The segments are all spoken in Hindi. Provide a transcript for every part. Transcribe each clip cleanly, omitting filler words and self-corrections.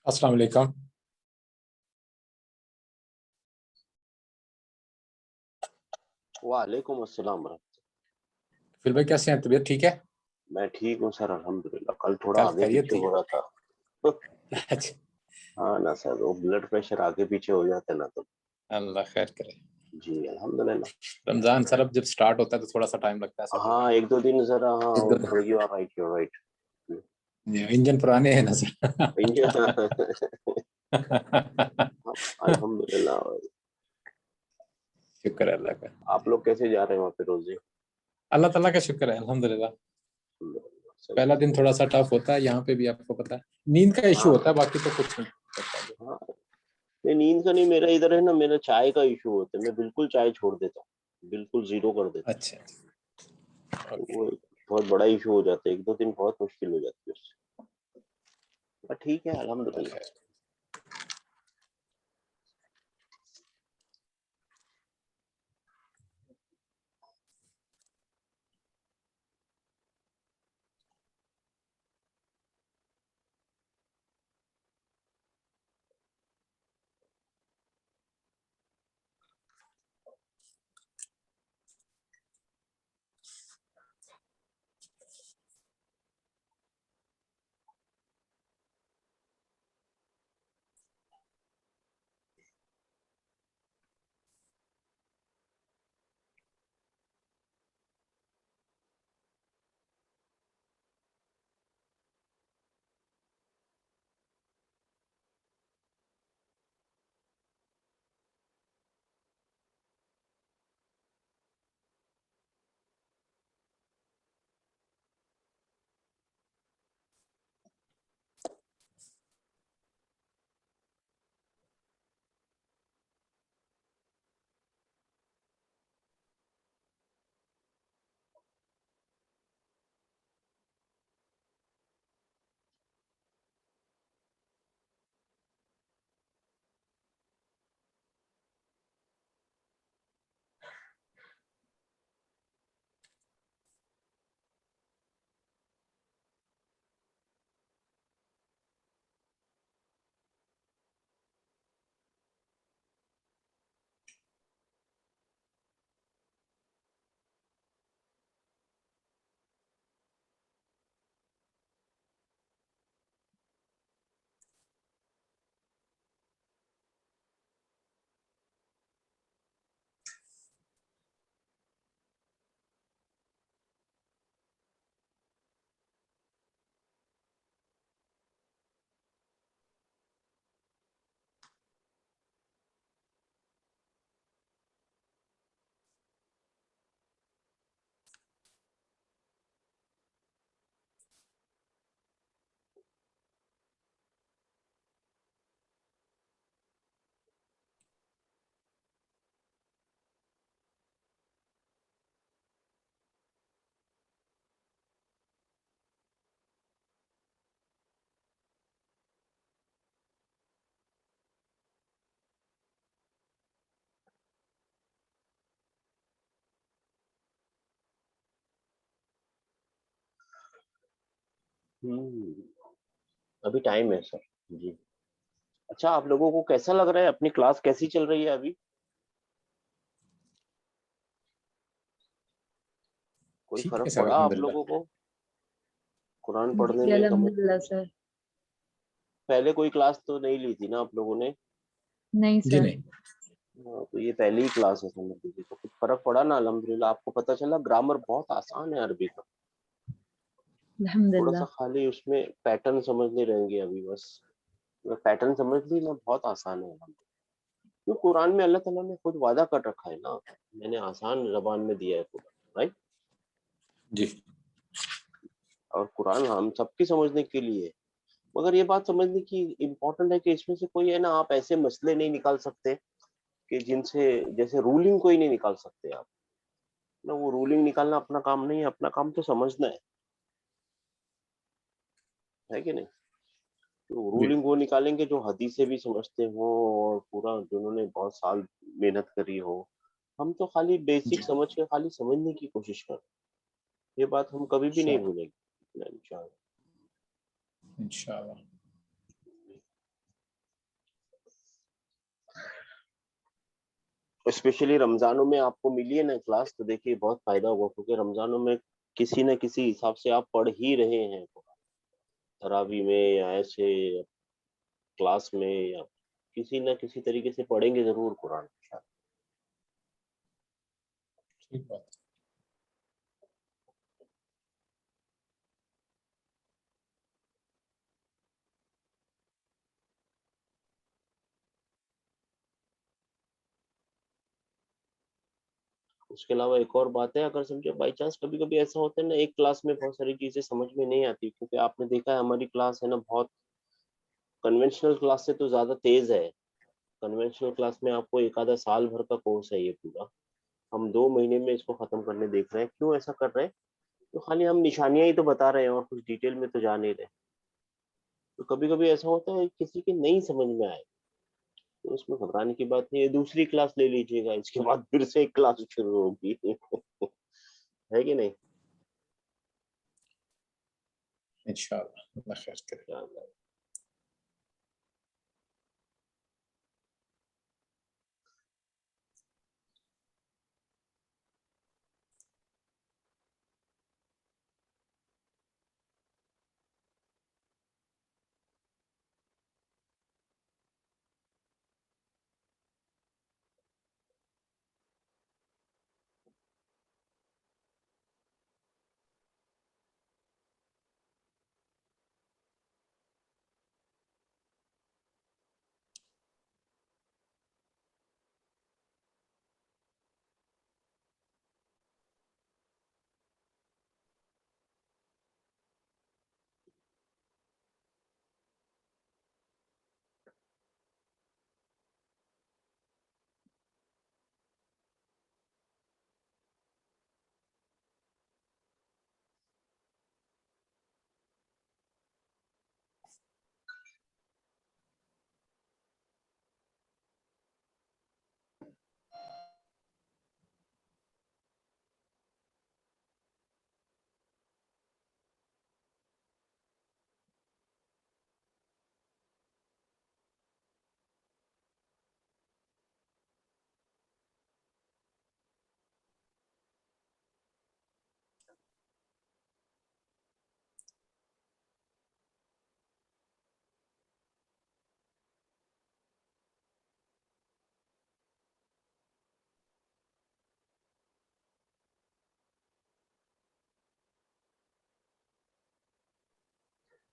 अस्सलाम वालेकुम। वालेकुम अस्सलाम वरहमतुल्लाह। फिर भाई कैसे हैं, तबीयत ठीक है? मैं ठीक हूँ सर, अल्हम्दुलिल्लाह। कल थोड़ा कल आगे खैरियत पीछे थी? हो रहा था। अच्छा, हाँ ना सर, वो ब्लड प्रेशर आगे पीछे हो जाता है ना, तो अल्लाह खैर करे। जी अल्हम्दुलिल्लाह। रमजान सर अब जब स्टार्ट होता है तो थोड़ा सा टाइम लगता है सब्र हाँ, एक दो दिन जरा, हाँ में। एक दो दिन you are right, you are right. Engine पुराने हैं ना सर। अल्हम्दुलिल्लाह। शुक्र है अल्लाह का। आप लोग कैसे जा रहे हैं वहाँ पे रोजे? अल्लाह ताला का शुक्र है, अल्हम्दुलिल्लाह। अल्हम्दुलिल्लाह, सही पहला है। दिन थोड़ा सा टफ होता है यहाँ पे भी, आपको पता है। नींद का इशू हाँ होता है, बाकी तो कुछ नहीं। हाँ, नहीं नींद का नहीं, मेरा इधर है ना, मेरा चाय का इशू होता है। मैं बिल्कुल चाय छोड़ देता हूँ, बिल्कुल जीरो कर देता अच्छा, हूँ। ओके। वो एक बहुत बड़ा इशू हो जाता है, एक दो दिन बहुत मुश्किल हो जाती है उससे। पर ठीक है अल्हम्दुलिल्लाह। अभी टाइम है सर। जी। अच्छा, आप लोगों को कैसा लग रहा है? अपनी क्लास कैसी चल रही है अभी? कोई ठीक है फर्क सर, पड़ा आप अल्हम्दुलिल्लाह। लोगों को कुरान पढ़ने जी में? अल्हम्दुलिल्लाह सर। पहले कोई क्लास तो नहीं ली थी ना आप लोगों ने? नहीं जी सर। नहीं। हाँ, तो ये पहली ही क्लास है समझ लीजिए, तो कुछ फर्क पड़ा ना? अल्हम्दुलिल्लाह, आपको पता चला ग्रामर बहुत आसान है अरबी का। थोड़ा सा अल्हम्दुलिल्लाह। खाली उसमें पैटर्न समझने रहेंगे अभी बस। पैटर्न समझ ली ना, बहुत आसान है। क्यों, कुरान में अल्लाह ताला ने खुद वादा कर रखा है ना, मैंने आसान जबान में दिया है कुरान, राइट? जी और कुरान हम सबकी समझने के लिए है। मगर ये बात समझने की इम्पोर्टेंट है कि इसमें से कोई है ना, आप ऐसे मसले नहीं निकाल सकते कि जिनसे, जैसे रूलिंग कोई नहीं निकाल सकते आप ना। वो रूलिंग निकालना अपना काम नहीं है, अपना काम तो समझना है कि नहीं? तो जी। रूलिंग वो निकालेंगे जो हदीसें भी समझते हो और पूरा जिन्होंने बहुत साल मेहनत करी हो। हम तो खाली बेसिक जी समझ के खाली समझने की कोशिश कर। ये बात हम कभी भी नहीं इंशाल्लाह, भूलेंगे इंशाल्लाह। इंशाल्लाह। स्पेशली रमजानों में आपको मिली है ना क्लास, तो देखिए बहुत फायदा होगा, क्योंकि रमजानों में किसी न किसी हिसाब से आप पढ़ ही रहे हैं, तरावी में या ऐसे क्लास में, या किसी न किसी तरीके से पढ़ेंगे जरूर कुरान। ठीक बात। उसके अलावा एक और बात है, अगर समझो बाई चांस कभी कभी ऐसा होता है ना, एक क्लास में बहुत सारी चीजें समझ में नहीं आती, क्योंकि आपने देखा है हमारी क्लास है ना बहुत कन्वेंशनल क्लास से तो ज्यादा तेज है। कन्वेंशनल क्लास में आपको एक आधा साल भर का कोर्स है ये पूरा, हम 2 महीने में इसको खत्म करने देख रहे हैं। क्यों ऐसा कर रहे हैं? तो खाली हम निशानियां ही तो बता रहे हैं और कुछ डिटेल में तो जा नहीं रहे। तो कभी कभी ऐसा होता है किसी की नहीं समझ में आए, तो उसमें घबराने की बात नहीं है, दूसरी क्लास ले लीजिएगा, इसके बाद फिर से एक क्लास शुरू होगी। है कि नहीं? इंशाल्लाह अल्लाह खैर करे।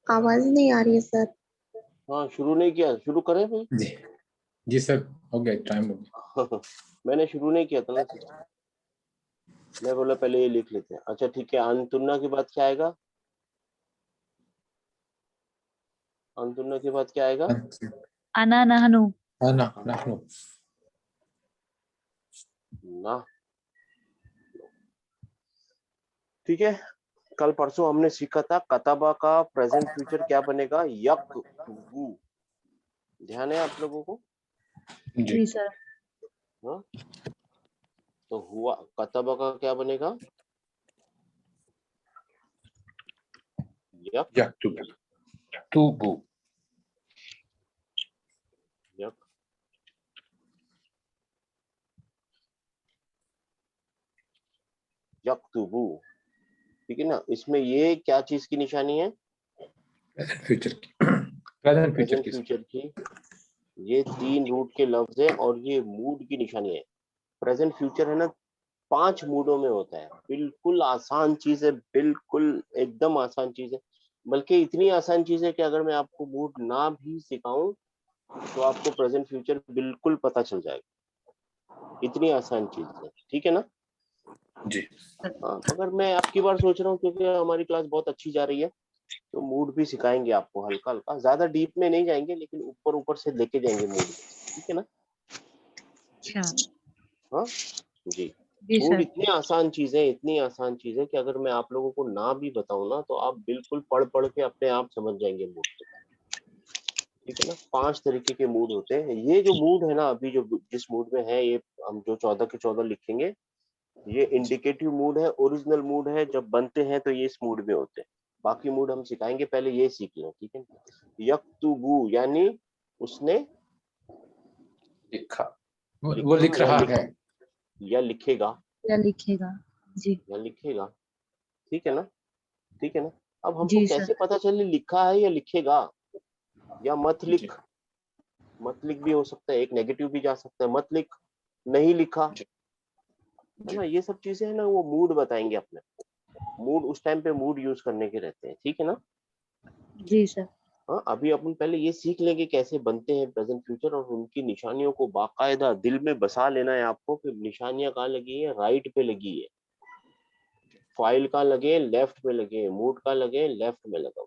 आवाज नहीं आ रही है सर। हाँ, शुरू नहीं किया, शुरू करें भाई। जी जी सर, हो गया, टाइम हो गया। मैंने शुरू नहीं किया था ना सिस्टम, मैं बोला पहले ये लिख लेते हैं। अच्छा ठीक है, अंतुन्ना के बाद क्या आएगा? अंतुन्ना के बाद क्या आएगा? अना नहनु। ना नहनु। ना। ठीक है, कल परसों हमने सीखा था कतबा का प्रेजेंट फ्यूचर क्या बनेगा, यक्तुबु। ध्यान है आप लोगों को? जी जी सर। हाँ, तो हुआ कतबा का क्या बनेगा? यक यक्तुबु। तुबु। यक यक्तुबु। ठीक है ना, इसमें ये क्या चीज की निशानी है? फ्यूचर की, प्रेजेंट फ्यूचर प्रेजेंट की। फ्यूचर की। ये 3 रूट के लफ्ज है और ये मूड की निशानी है। प्रेजेंट फ्यूचर है ना 5 मूडों में होता है। बिल्कुल आसान चीज है, बिल्कुल एकदम आसान चीज है। बल्कि इतनी आसान चीज है कि अगर मैं आपको मूड ना भी सिखाऊं तो आपको प्रेजेंट फ्यूचर बिल्कुल पता चल जाएगा। इतनी आसान चीज है, ठीक है ना? जी हाँ, मगर मैं आपकी बार सोच रहा हूँ क्योंकि हमारी क्लास बहुत अच्छी जा रही है, तो मूड भी सिखाएंगे आपको हल्का हल्का, ज्यादा डीप में नहीं जाएंगे, लेकिन ऊपर ऊपर से लेके जाएंगे मूड, ठीक है ना? अच्छा। हाँ जी। जी मूड सर। इतनी आसान चीज है, इतनी आसान चीज है कि अगर मैं आप लोगों को ना भी बताऊं ना, तो आप बिल्कुल पढ़ पढ़ के अपने आप समझ जाएंगे मूड को। ठीक है ना? 5 तरीके के मूड होते हैं। ये जो मूड है ना, अभी जो जिस मूड में है ये, हम जो 14 के 14 लिखेंगे, ये इंडिकेटिव मूड है, ओरिजिनल मूड है। जब बनते हैं तो ये इस मूड में होते हैं। बाकी मूड हम सिखाएंगे, पहले ये सीख लो, ठीक है? यक्तुबु यानी उसने लिखा, वो लिख रहा है। या लिखेगा, या लिखेगा। जी या लिखेगा, ठीक है ना, ठीक है ना। अब हमको जी कैसे सर। पता चले लिखा है या लिखेगा, या मत जी लिख, मत लिख भी हो सकता है, एक नेगेटिव भी जा सकता है, मत लिख, नहीं लिखा, जी है जी ना। ये सब चीजें है ना, वो मूड बताएंगे अपने, मूड उस टाइम पे मूड यूज करने के रहते हैं, ठीक है ना। जी सर। हाँ, अभी अपन पहले ये सीख लेंगे कैसे बनते हैं प्रेजेंट फ्यूचर, और उनकी निशानियों को बाकायदा दिल में बसा लेना है आपको कि निशानियां कहाँ लगी है, राइट पे लगी है, फाइल कहाँ लगे, लेफ्ट पे लगे, मूड कहाँ लगे, लेफ्ट में लगा,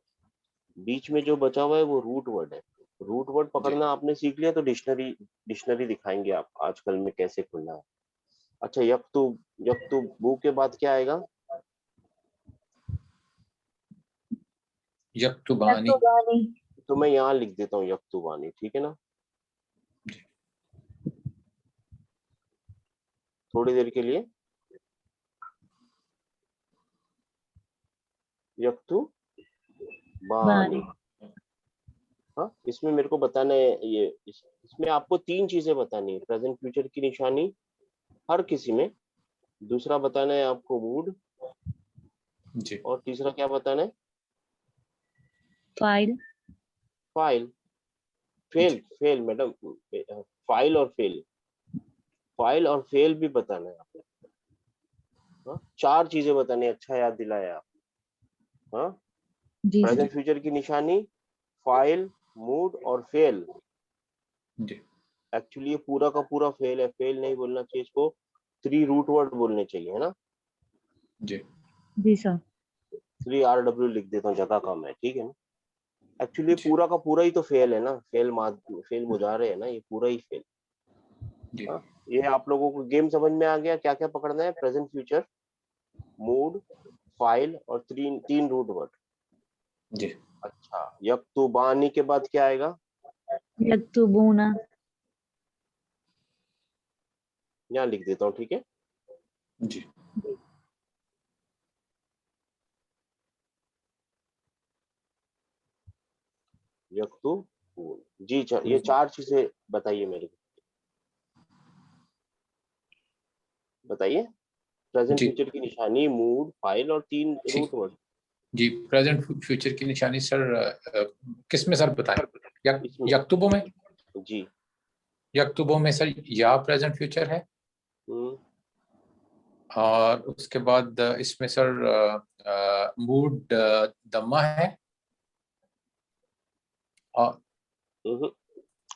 बीच में जो बचा हुआ है वो रूट वर्ड है। रूट वर्ड जी पकड़ना आपने सीख लिया तो डिक्शनरी, डिक्शनरी दिखाएंगे आप आजकल में कैसे खुलना है। अच्छा, यक्तु बू के बाद क्या आएगा, यक्तुबानी। यक्तुबानी। तो मैं यहाँ लिख देता हूँ यक्तुबानी, ठीक है ना। जी थोड़ी देर के लिए यक्तुबानी। बानी। हाँ, इसमें मेरे को बताना है ये इसमें आपको तीन चीजें बतानी है, प्रेजेंट फ्यूचर की निशानी हर किसी में, दूसरा बताना है आपको मूड, जी और तीसरा क्या बताना है, फाइल। फाइल। फेल, जी फेल मैडम, फाइल और फेल, फाइल और फेल भी बताना है आपको। हाँ, चार चीजें बतानी है, अच्छा याद दिलाया आप। हाँ, जी सर। प्रेजेंट फ्यूचर की निशानी, फाइल, मूड और फेल। जी एक्चुअली ये पूरा का पूरा फेल है, फेल नहीं बोलना चाहिए इसको, 3 रूट वर्ड बोलने चाहिए, है ना। जी जी सर। 3 RW लिख देता हूँ, जगह कम है, ठीक है ना। एक्चुअली जी पूरा का पूरा ही तो फेल है ना, फेल मुजारे है ना, ये पूरा ही फेल। जी हाँ, ये आप लोगों को गेम समझ में आ गया, क्या क्या पकड़ना है, प्रेजेंट फ्यूचर, मूड, फाइल और तीन तीन रूट वर्ड। जी अच्छा, यक्तुबानी के बाद क्या आएगा, यक्तुबूना। यहाँ लिख देता हूँ, ठीक है। जी यक्तुबून जी, ये चार चीजें बताइए मेरे को, बताइए। प्रेजेंट जी फ्यूचर की निशानी, मूड, फाइल और तीन ठीक। Root word. जी प्रेजेंट फ्यूचर की निशानी सर, किस में सर बताएं? इसमें यक्तुबों में। जी। यक्तुबों में सर या प्रेजेंट फ्यूचर है, हम्म और उसके बाद इसमें सर मूड दम्मा है, और हम्म,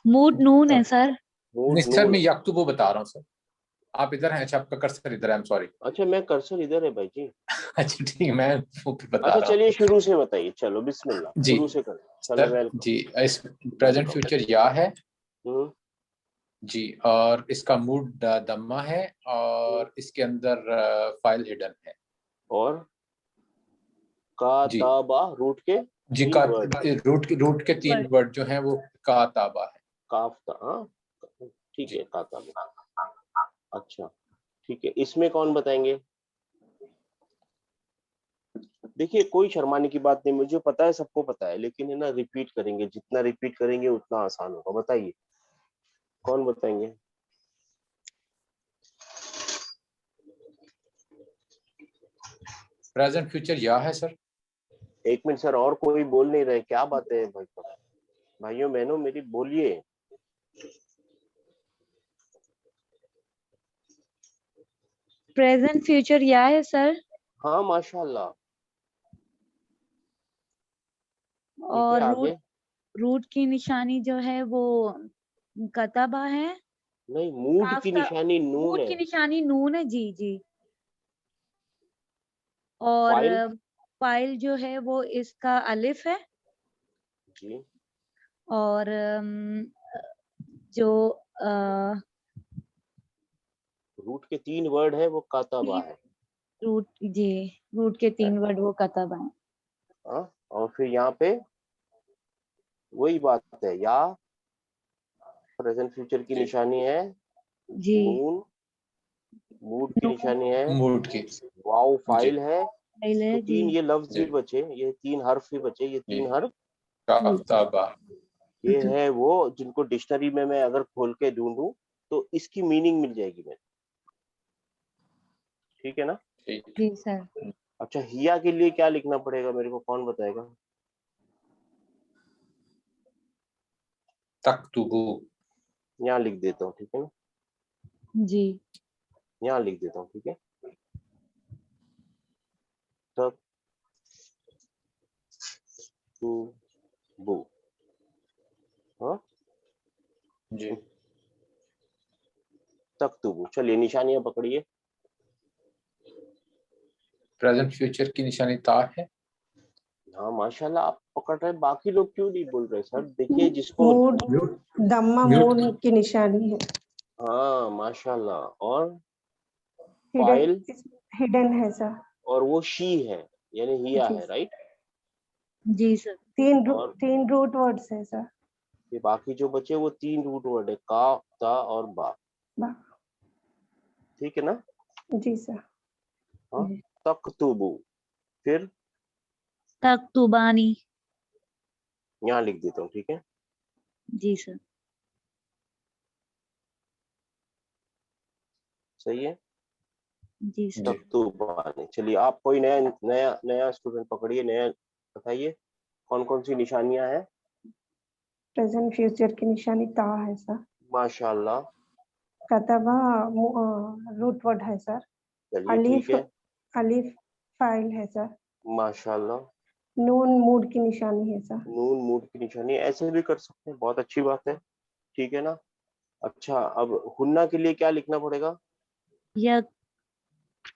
मूड नून है सर। मूड नहीं सर, नून मैं है। यक्तुबो बता रहा हूँ सर। आप इधर हैं? अच्छा, आपका कर्सर इधर है, आई एम सॉरी। अच्छा, मैं कर्सर इधर है भाई जी। अच्छा ठीक है, मैं वो भी बता अच्छा रहा चलिए हूँ। शुरू से बताइए, चलो बिस्मिल्लाह, जी शुरू से कर, चलो सर, वेलकम, जी इस प्रेजेंट वेलकम। फ्यूचर या है हम्म जी, और इसका मूड दम्मा है, हम्म, और इसके अंदर फाइल हिडन है। और जी काताबा, रूट के जी तीन का वर्ड, रूट के तीन वर्ड। वर्ड जो हैं वो काताबा है। काफता, हाँ ठीक जी है, काताबा। अच्छा, ठीक है, इसमें कौन बताएंगे। देखिए, कोई शर्माने की बात नहीं, मुझे पता है, सबको पता है, लेकिन है ना, रिपीट करेंगे, जितना रिपीट करेंगे उतना आसान होगा। बताइए, कौन बताएंगे। प्रेजेंट फ्यूचर या है सर। एक मिनट सर, और कोई बोल नहीं रहे, क्या बात है भाई साहब? भाइयों बहनों मेरी, बोलिए। प्रेजेंट फ्यूचर या है सर। हाँ माशाल्लाह, ठीक है, और रूट, आगे। रूट की निशानी जो है वो कतबा है। नहीं, मूड काफ की का। निशानी नून मूड है। की निशानी नून है। जी जी। और फाइल फाइल जो है वो इसका अलिफ है। जी, और जो रूट के 3 वर्ड है वो काताबा है। रूट, जी, रूट के 3 वर्ड वो कतबा है। हाँ, और फिर यहाँ पे वही बात है, या प्रेजेंट फ्यूचर की जी निशानी है, जी। नून, मूड की नून निशानी है, मूड की। वाव जी फाइल है। फाइल तो है। जी 3 ये लफ्ज जी ही बचे, ये 3 हर्फ ही बचे, ये जी 3 हर्फ, जी। काफ्ताबा। ये है वो जिनको डिक्शनरी में मैं अगर खोल के ढूंढूं तो इसकी मीनिंग मिल जाएगी मेरे, ठीक है ना। ठीक। जी सर। अच्छा, हिया के लिए क्या लिखना पड़ेगा मेरे को, कौन बताएगा? तक्तुबु। यहाँ लिख देता हूँ, ठीक है ना, जी। यहाँ लिख देता हूँ, ठीक है। तक तू बू, हाँ, जी। तक तू बू। चलिए निशानियां पकड़िए। प्रेजेंट फ्यूचर की निशानी ता है। हाँ माशाल्लाह, आप पकड़ रहे हैं, बाकी लोग क्यों नहीं बोल रहे सर? देखिए जिसको, मूड, दम्मा म्यूट मूड की निशानी है। हाँ माशाल्लाह, और हिडन, फाइल, हिडन है सर। और वो शी है यानी हिया जी है, राइट। जी सर। और तीन रूट वर्ड्स है सर। ये बाकी जो बचे वो 3 रूट वर्ड है, का, ता और बा, बा- ठीक है ना। जी सर। हाँ, तक्तुबु, फिर तक्तुबानी। यहाँ लिख देता हूँ, ठीक है। जी सर। सही है, जी सर। जी। तक्तुबानी। चलिए आप कोई नया नया नया स्टूडेंट पकड़िए, नया बताइए कौन कौन सी निशानियां हैं। प्रेजेंट फ्यूचर की निशानी ता है सर। माशाल्लाह, कतबा रूट वर्ड है सर। चलिए ठीक अलीफ, है। अलीफ फाइल है सर। माशाल्लाह, नून मूड की निशानी है सर। नून मूड की निशानी, ऐसे भी कर सकते हैं, बहुत अच्छी बात है, ठीक है ना। अच्छा, अब हुन्ना के लिए क्या लिखना पड़ेगा? यक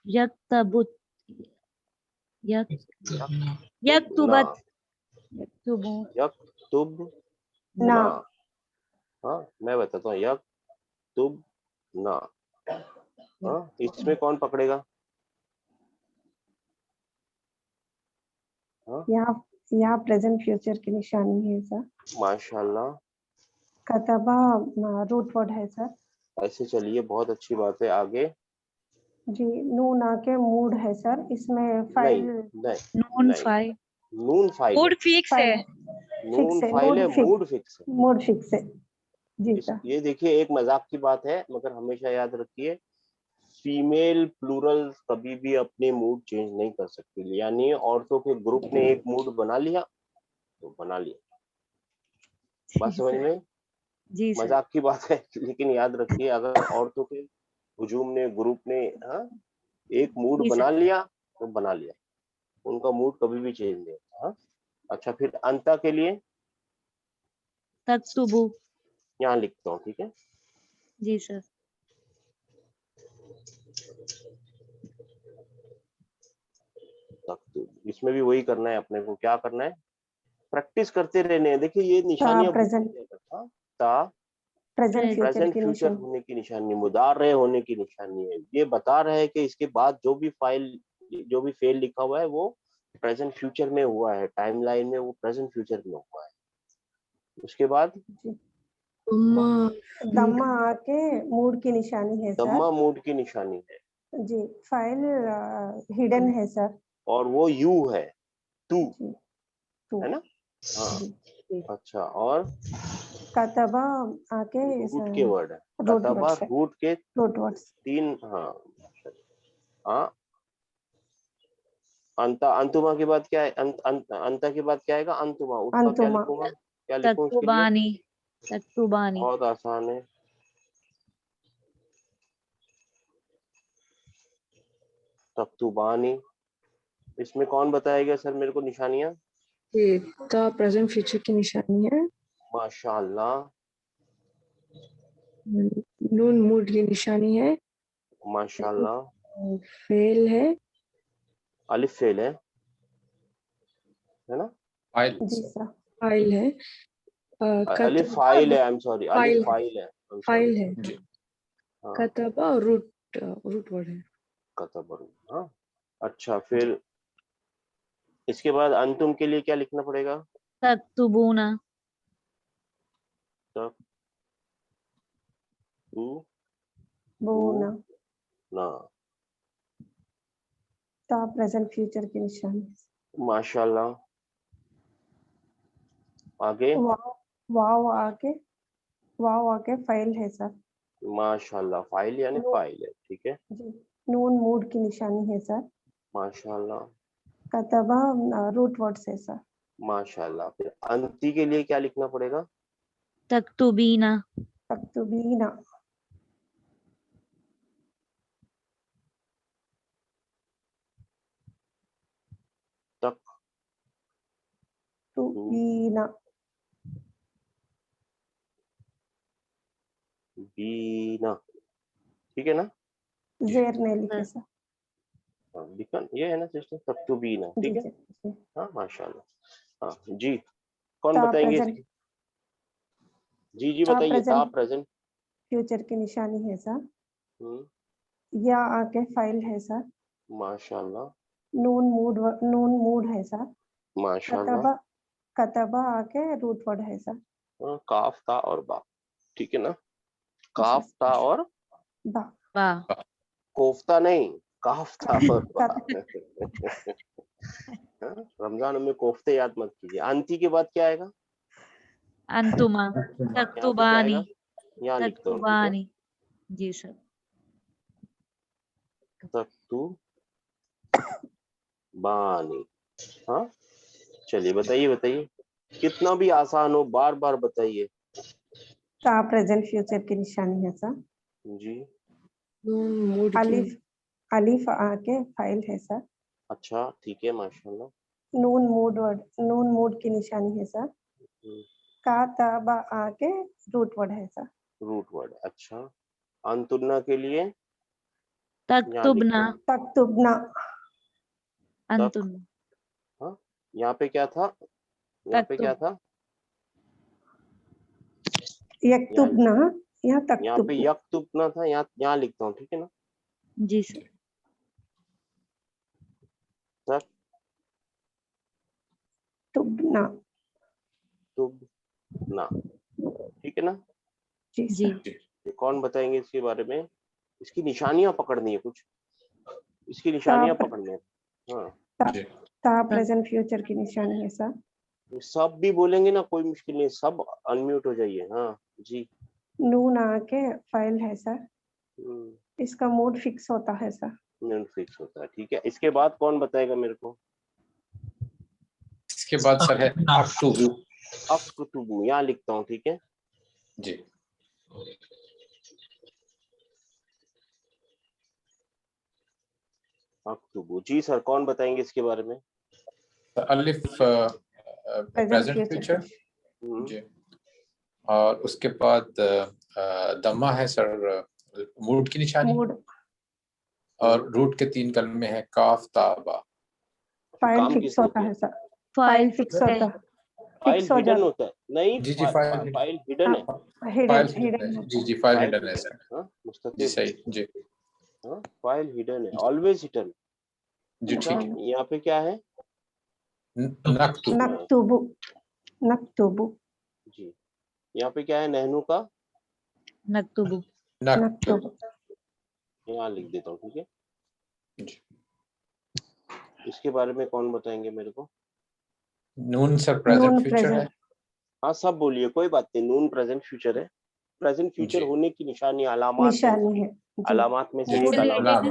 यक्तबुत यक ना, यक्तुबत यक्तुबु यक तुब ना, ना। हाँ मैं बताता हूँ, यक तुब ना। हाँ, इसमें कौन पकड़ेगा? हाँ यहाँ प्रेजेंट फ्यूचर की निशानी है सर। माशाल्लाह, कतबा रूट वर्ड है सर। ऐसे चलिए, बहुत अच्छी बात है, आगे। जी, नून आके मूड है सर। इसमें नहीं फाइल नहीं नून नहीं, फाइल नून फाइल है, मूड फिक्स फाइल है। नून फाइल है, मूड फिक्स है। मूड फिक्स है। जी सर। ये देखिए, एक मजाक की बात है मगर हमेशा याद रखिए, फीमेल प्लूरल कभी भी अपने मूड चेंज नहीं कर सकती, यानी औरतों के ग्रुप ने एक मूड बना लिया तो बना लिया, बात समझ में आई? जी सर। मजाक की बात है लेकिन याद रखिए, अगर औरतों के हुजूम ने, ग्रुप ने, हाँ, एक मूड जी बना सर। लिया तो बना लिया, उनका मूड कभी भी चेंज नहीं होता। हाँ, अच्छा, फिर अंता के लिए तक्तुबु। यहाँ लिखता हूँ, ठीक है। जी सर। इसमें भी वही करना है अपने को, क्या करना है, प्रैक्टिस करते रहने हैं। देखिए ये निशानियां भूल प्रेजेंट जाइएगा। हाँ, ता प्रेजेंट फ्यूचर प्रेजेंट की फ्यूचर निशानी। होने की निशानी, मुदार रहे होने की निशानी है। ये बता रहे हैं कि इसके बाद जो भी फेल लिखा हुआ है वो प्रेजेंट फ्यूचर में हुआ है, टाइमलाइन में वो प्रेजेंट फ्यूचर में हुआ है। उसके बाद जी, दम्मा आके मूड की निशानी है सर। दम्मा मूड की निशानी है, जी, फाइल हिडन है सर। और वो यू है, टू, जी, टू। है ना। हाँ, जी, अच्छा, और कतबा आके रूट के वर्ड है, रूट कतबा वर्ड्स है। रूट के रूट वर्ड्स। 3। हाँ हाँ, अंता, अंतुमा के बाद क्या है, अंता के बाद क्या आएगा, अंतुमा। उसका क्या अंतुमा। लिखूंगा, क्या लिखूं उसके लिए? तक्तुबानी। तक्तुबानी। बहुत आसान है, तख्तुबानी। इसमें कौन बताएगा सर मेरे को निशानियां? ये द प्रेजेंट फ्यूचर की निशानी है। माशाल्लाह, नून मूड की निशानी है। माशाल्लाह, फेल है। अलिफ फेल है ना। फाइल। जी सर। फाइल है। अलिफ कतबा फाइल है, आई एम सॉरी, अलिफ फाइल है। फाइल है, आई एम सॉरी। फाइल है। जी। हाँ, कतबा रूट वर्ड है। कतबर। हाँ, अच्छा, फिर इसके बाद अंतुम के लिए क्या लिखना पड़ेगा? तक्तुबूना। तक तू बोना। ना। ता प्रेजेंट फ्यूचर की निशानी। माशाल्लाह, आगे वाव, वाव आके फाइल है सर। माशाल्लाह, फाइल यानी नो फाइल है, ठीक है। जी, नून मूड की निशानी है सर। माशाल्लाह, कतबा रूट वर्ड्स है सर। माशाल्लाह। फिर अंती के लिए क्या लिखना पड़ेगा? तक्तुबीना, तक्तुबीना, तक तुबीना, बीना, ठीक है ना? जेर नहीं लिखे सर। हाँ, लिखा ये है ना सिस्टर, तक तो बीना, जी ठीक है। जी जी। हाँ माशाल्लाह। हाँ जी, कौन ता बताएंगे प्रेजेंट, इसकी? जी ता बताइए। ता प्रेजेंट प्रेजेंट। फ्यूचर की निशानी है सर। हम्म, या आके फाइल है सर। माशाल्लाह, नून मूड है सर। माशाल्लाह। कतबा, कतबा आके रूट वर्ड है सर। हाँ, काफ ता और बा, ठीक है ना? जी काफ ता सर। और बा, बा, कोफ्ता नहीं, काफ ता और बा। कत, हाँ, रमजान में कोफ्ते याद मत कीजिए। अंती के बाद क्या आएगा? अंतुमा, यहाँ पे क्या तक्तुबानी, आएगा? यहाँ लिखता हूँ, ठीक है। तक्तुबानी। जी सर। तक तू बानी। हाँ, चलिए बताइए बताइए, कितना भी आसान हो बार बार बताइए। ता प्रेजेंट फ्यूचर की निशानी है सर। जी, नून मूड की अलिफ, अलिफ आके फाइल है सर। अच्छा, ठीक है, माशाल्लाह। नून मूड की निशानी है सर। हम्म, का ता बा आके रूट वर्ड है सर। रूट वर्ड, अच्छा। अंतुलना के लिए यहाँ लिखता तक्तुबना, हूँ, तक्तुबना, तक। अंतुना, हाँ, यहाँ पे क्या था? यहाँ पे क्या तक्तुब, था? यहाँ यक्तुबना, या यहाँ पे तक्तुबना। यक्तुबना था, यहाँ लिखता हूँ, ठीक है ना? जी सर। तक तुबना, तुबना, ठीक है ना? जी जी, सर। ये कौन बताएंगे इसके बारे में? इसकी निशानियां पकड़नी है कुछ, इसकी ता निशानियां पकड़नी है। हाँ, जी ता प्रेजेंट फ्यूचर की निशानी है सर। सब भी बोलेंगे ना, कोई मुश्किल नहीं, सब अनम्यूट हो जाइए। हाँ जी। नून आके फाइल है सर। हम्म, इसका मूड फिक्स होता है सर। नॉन फिक्स होता है, ठीक है। इसके बाद कौन बताएगा मेरे को? इसके बाद सर है अक्टूबू। अक्तुबु, यहाँ लिखता हूँ, ठीक है। जी अक्तुबु, जी सर, कौन बताएंगे इसके बारे में? अलिफ प्रेजेंट प्रेजेंट फ्यूचर फ्यूचर। हम्म, जी, और उसके बाद दम्मा है सर, मूड की निशानी। मूड, और रूट के 3 कलमे हैं, काफ ताबा। फाइल काम फिक्स किसने होता किया? है सर। फाइल फाइल फिक्स है, होता है, फाइल फिक्स हो हिडन जाता। होता है, नहीं जी फाइल फाइल हिडन है। हिडन फाइल हिडन है। होता है। जी फाइल फाइल हिडन है हिडन सर। है, हाँ जी मुस्ततिब। सही। जी हाँ, फाइल हिडन है, ऑलवेज हिडन। जी अच्छा, ठीक है। यहाँ पे क्या है? नक्तुबू। नक्तुबु, नक्तुबु, जी, यहाँ पे क्या है? नहनु का नक्तुबु, नक्तुबू। नक्तुबु। यहाँ लिख देता हूँ, ठीक है। जी। इसके बारे में कौन बताएंगे मेरे को? नून सर प्रेजेंट नून फ्यूचर है। प्रेजेंट, हाँ, सब बोलिए, कोई बात नहीं। नून प्रेजेंट फ्यूचर है। प्रेजेंट फ्यूचर जी होने की निशानी अलामात है निशानी इसकी। है जी। अलामात में से मूड, एक अलामत है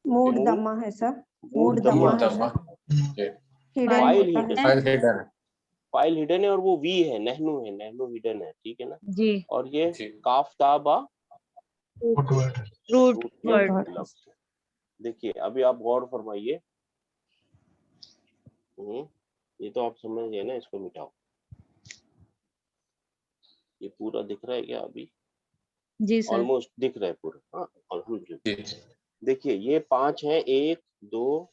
मूड मूड। दमा है सर। मूड मूड दमा दमा मूड है दम्मा। सर। जी हिडन फाइल होता है हिडन, सर। फाइल हिडन है। फाइल हिडन है, और वो वी है, नहनु है, नहनु हिडन है, ठीक है ना? जी, और ये जी काफ ताबा रूट रूट के रूट वर्ड, वर्ड है। लफ्ज। देखिए, अभी आप गौर फरमाइए। ये तो आप समझ गए ना, इसको मिटाओ। ये पूरा दिख रहा है क्या अभी? जी सर। ऑलमोस्ट दिख रहा है पूरा। हाँ, अल्हम्दुलिल्लाह। जी देखिए, ये 5 है, 1 2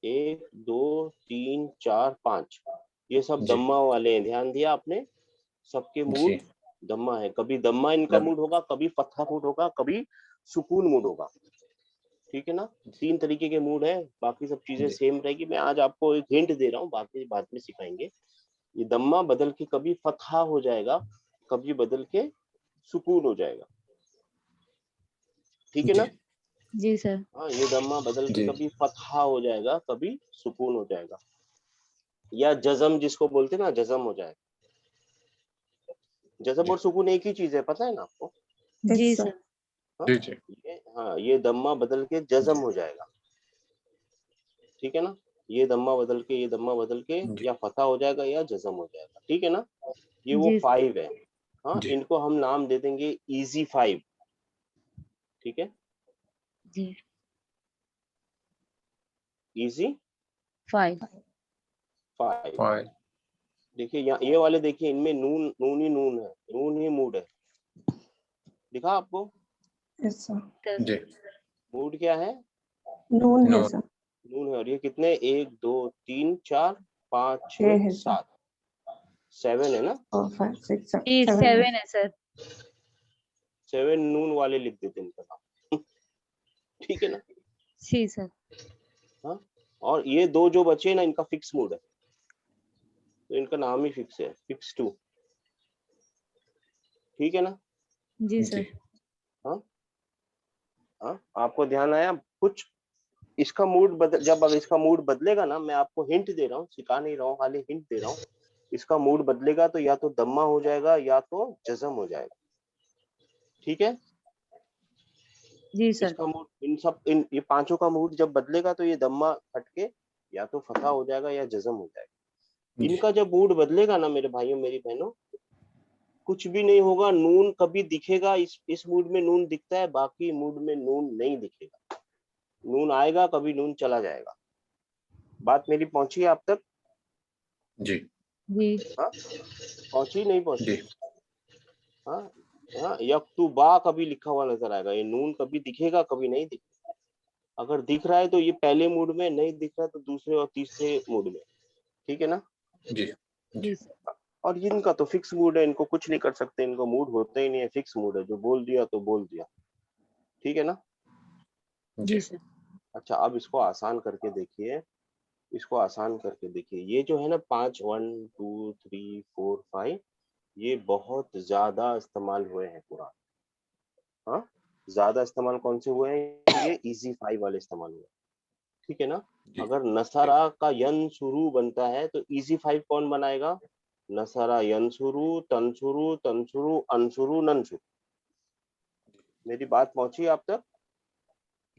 1 2 3 4 5। ये सब जी दम्मा वाले हैं, ध्यान दिया आपने? सबके मूड जी दम्मा है। कभी दम्मा इनका मूड होगा, कभी फतहा मूड होगा, कभी सुकून मूड होगा, ठीक है ना? 3 तरीके के मूड है, बाकी सब चीजें जी सेम रहेगी। मैं आज आपको एक हिंट दे रहा हूँ, बाकी बाद में सिखाएंगे। ये दम्मा बदल के कभी फतहा हो जाएगा, कभी बदल के सुकून हो जाएगा, ठीक है जी ना? जी सर। हाँ, ये दम्मा बदल के जी कभी फतहा हो जाएगा, कभी सुकून हो जाएगा, या जज़म जिसको बोलते हैं ना, जज़म हो जाएगा। जज़म जी। और सुकून एक ही चीज है, पता है ना आपको? जी Yes, सर। sir. हाँ? जी जी ये दम्मा बदल के जज़म जी हो जाएगा, ठीक है ना? ये दम्मा बदल के जी या फतह हो जाएगा या जज़म हो जाएगा, ठीक है ना? ये वो जी सर। 5 है। हाँ, जी इनको हम नाम दे देंगे इजी 5, ठीक है? जी। इजी 5। 5। फाइव देखिए यहाँ ये वाले देखिए, इनमें नून है, नून ही मूड है। दिखा आपको? Yes, sir. जी मूड क्या है? Noon नो है sir. नून है। और ये कितने? 1 2 3 4 5 छह 6 है sir. 7 7 है ना? 4, 5, 6, 7, जी 7 7 है सर। 7 नून वाले लिख देते हैं इनका नाम। ठीक है ना? जी सर। हाँ, और ये 2 जो बचे ना, इनका फिक्स मूड है, तो इनका नाम ही फिक्स है, फिक्स 2, ठीक है ना? जी जी सर। हाँ हाँ, आपको ध्यान आया कुछ? इसका मूड बदल, जब अब इसका मूड बदलेगा ना, मैं आपको हिंट दे रहा हूँ, सिखा नहीं रहा हूँ, खाली हिंट दे रहा हूँ। इसका मूड बदलेगा तो या तो दम्मा हो जाएगा या तो जज़म हो जाएगा, ठीक है? जी सर। इसका मूड इन ये पांचों का मूड जब बदलेगा तो ये दम्मा हटके या तो फतह हो जाएगा या जज़म हो जाएगा। जी इनका जब मूड बदलेगा ना मेरे भाइयों मेरी बहनों, कुछ भी नहीं होगा, नून कभी दिखेगा, इस मूड में नून दिखता है, बाकी मूड में नून नहीं दिखेगा। नून आएगा, कभी नून चला जाएगा। बात मेरी पहुंची आप तक? जी जी हाँ, पहुंची नहीं पहुंची? जी हाँ हाँ, यक्तुबा कभी लिखा हुआ नजर आएगा, ये नून कभी दिखेगा, कभी नहीं दिखेगा। अगर दिख रहा है तो ये पहले मूड में, नहीं दिख रहा है तो दूसरे और तीसरे मूड में, ठीक है ना? जी जी जी सर। और इनका तो फिक्स मूड है, इनको कुछ नहीं कर सकते, इनको मूड होता ही नहीं है, फिक्स मूड है, जो बोल दिया तो बोल दिया, ठीक है ना? जी जी सर। अच्छा, अब इसको आसान करके देखिए, इसको आसान करके देखिए। ये जो है ना 5 1 2 3 4 5, ये बहुत ज्यादा इस्तेमाल हुए हैं कुरान। हाँ, ज्यादा इस्तेमाल कौन से हुए हैं? ये इजी 5 वाले इस्तेमाल हुए, ठीक है ना? जी अगर जी नसरा का यन शुरू बनता है तो इजी 5 कौन बनाएगा? नसरा यनसुरु तनसुरु तनसुरु अनसुरु ननसुरु। मेरी बात पहुंची आप तक?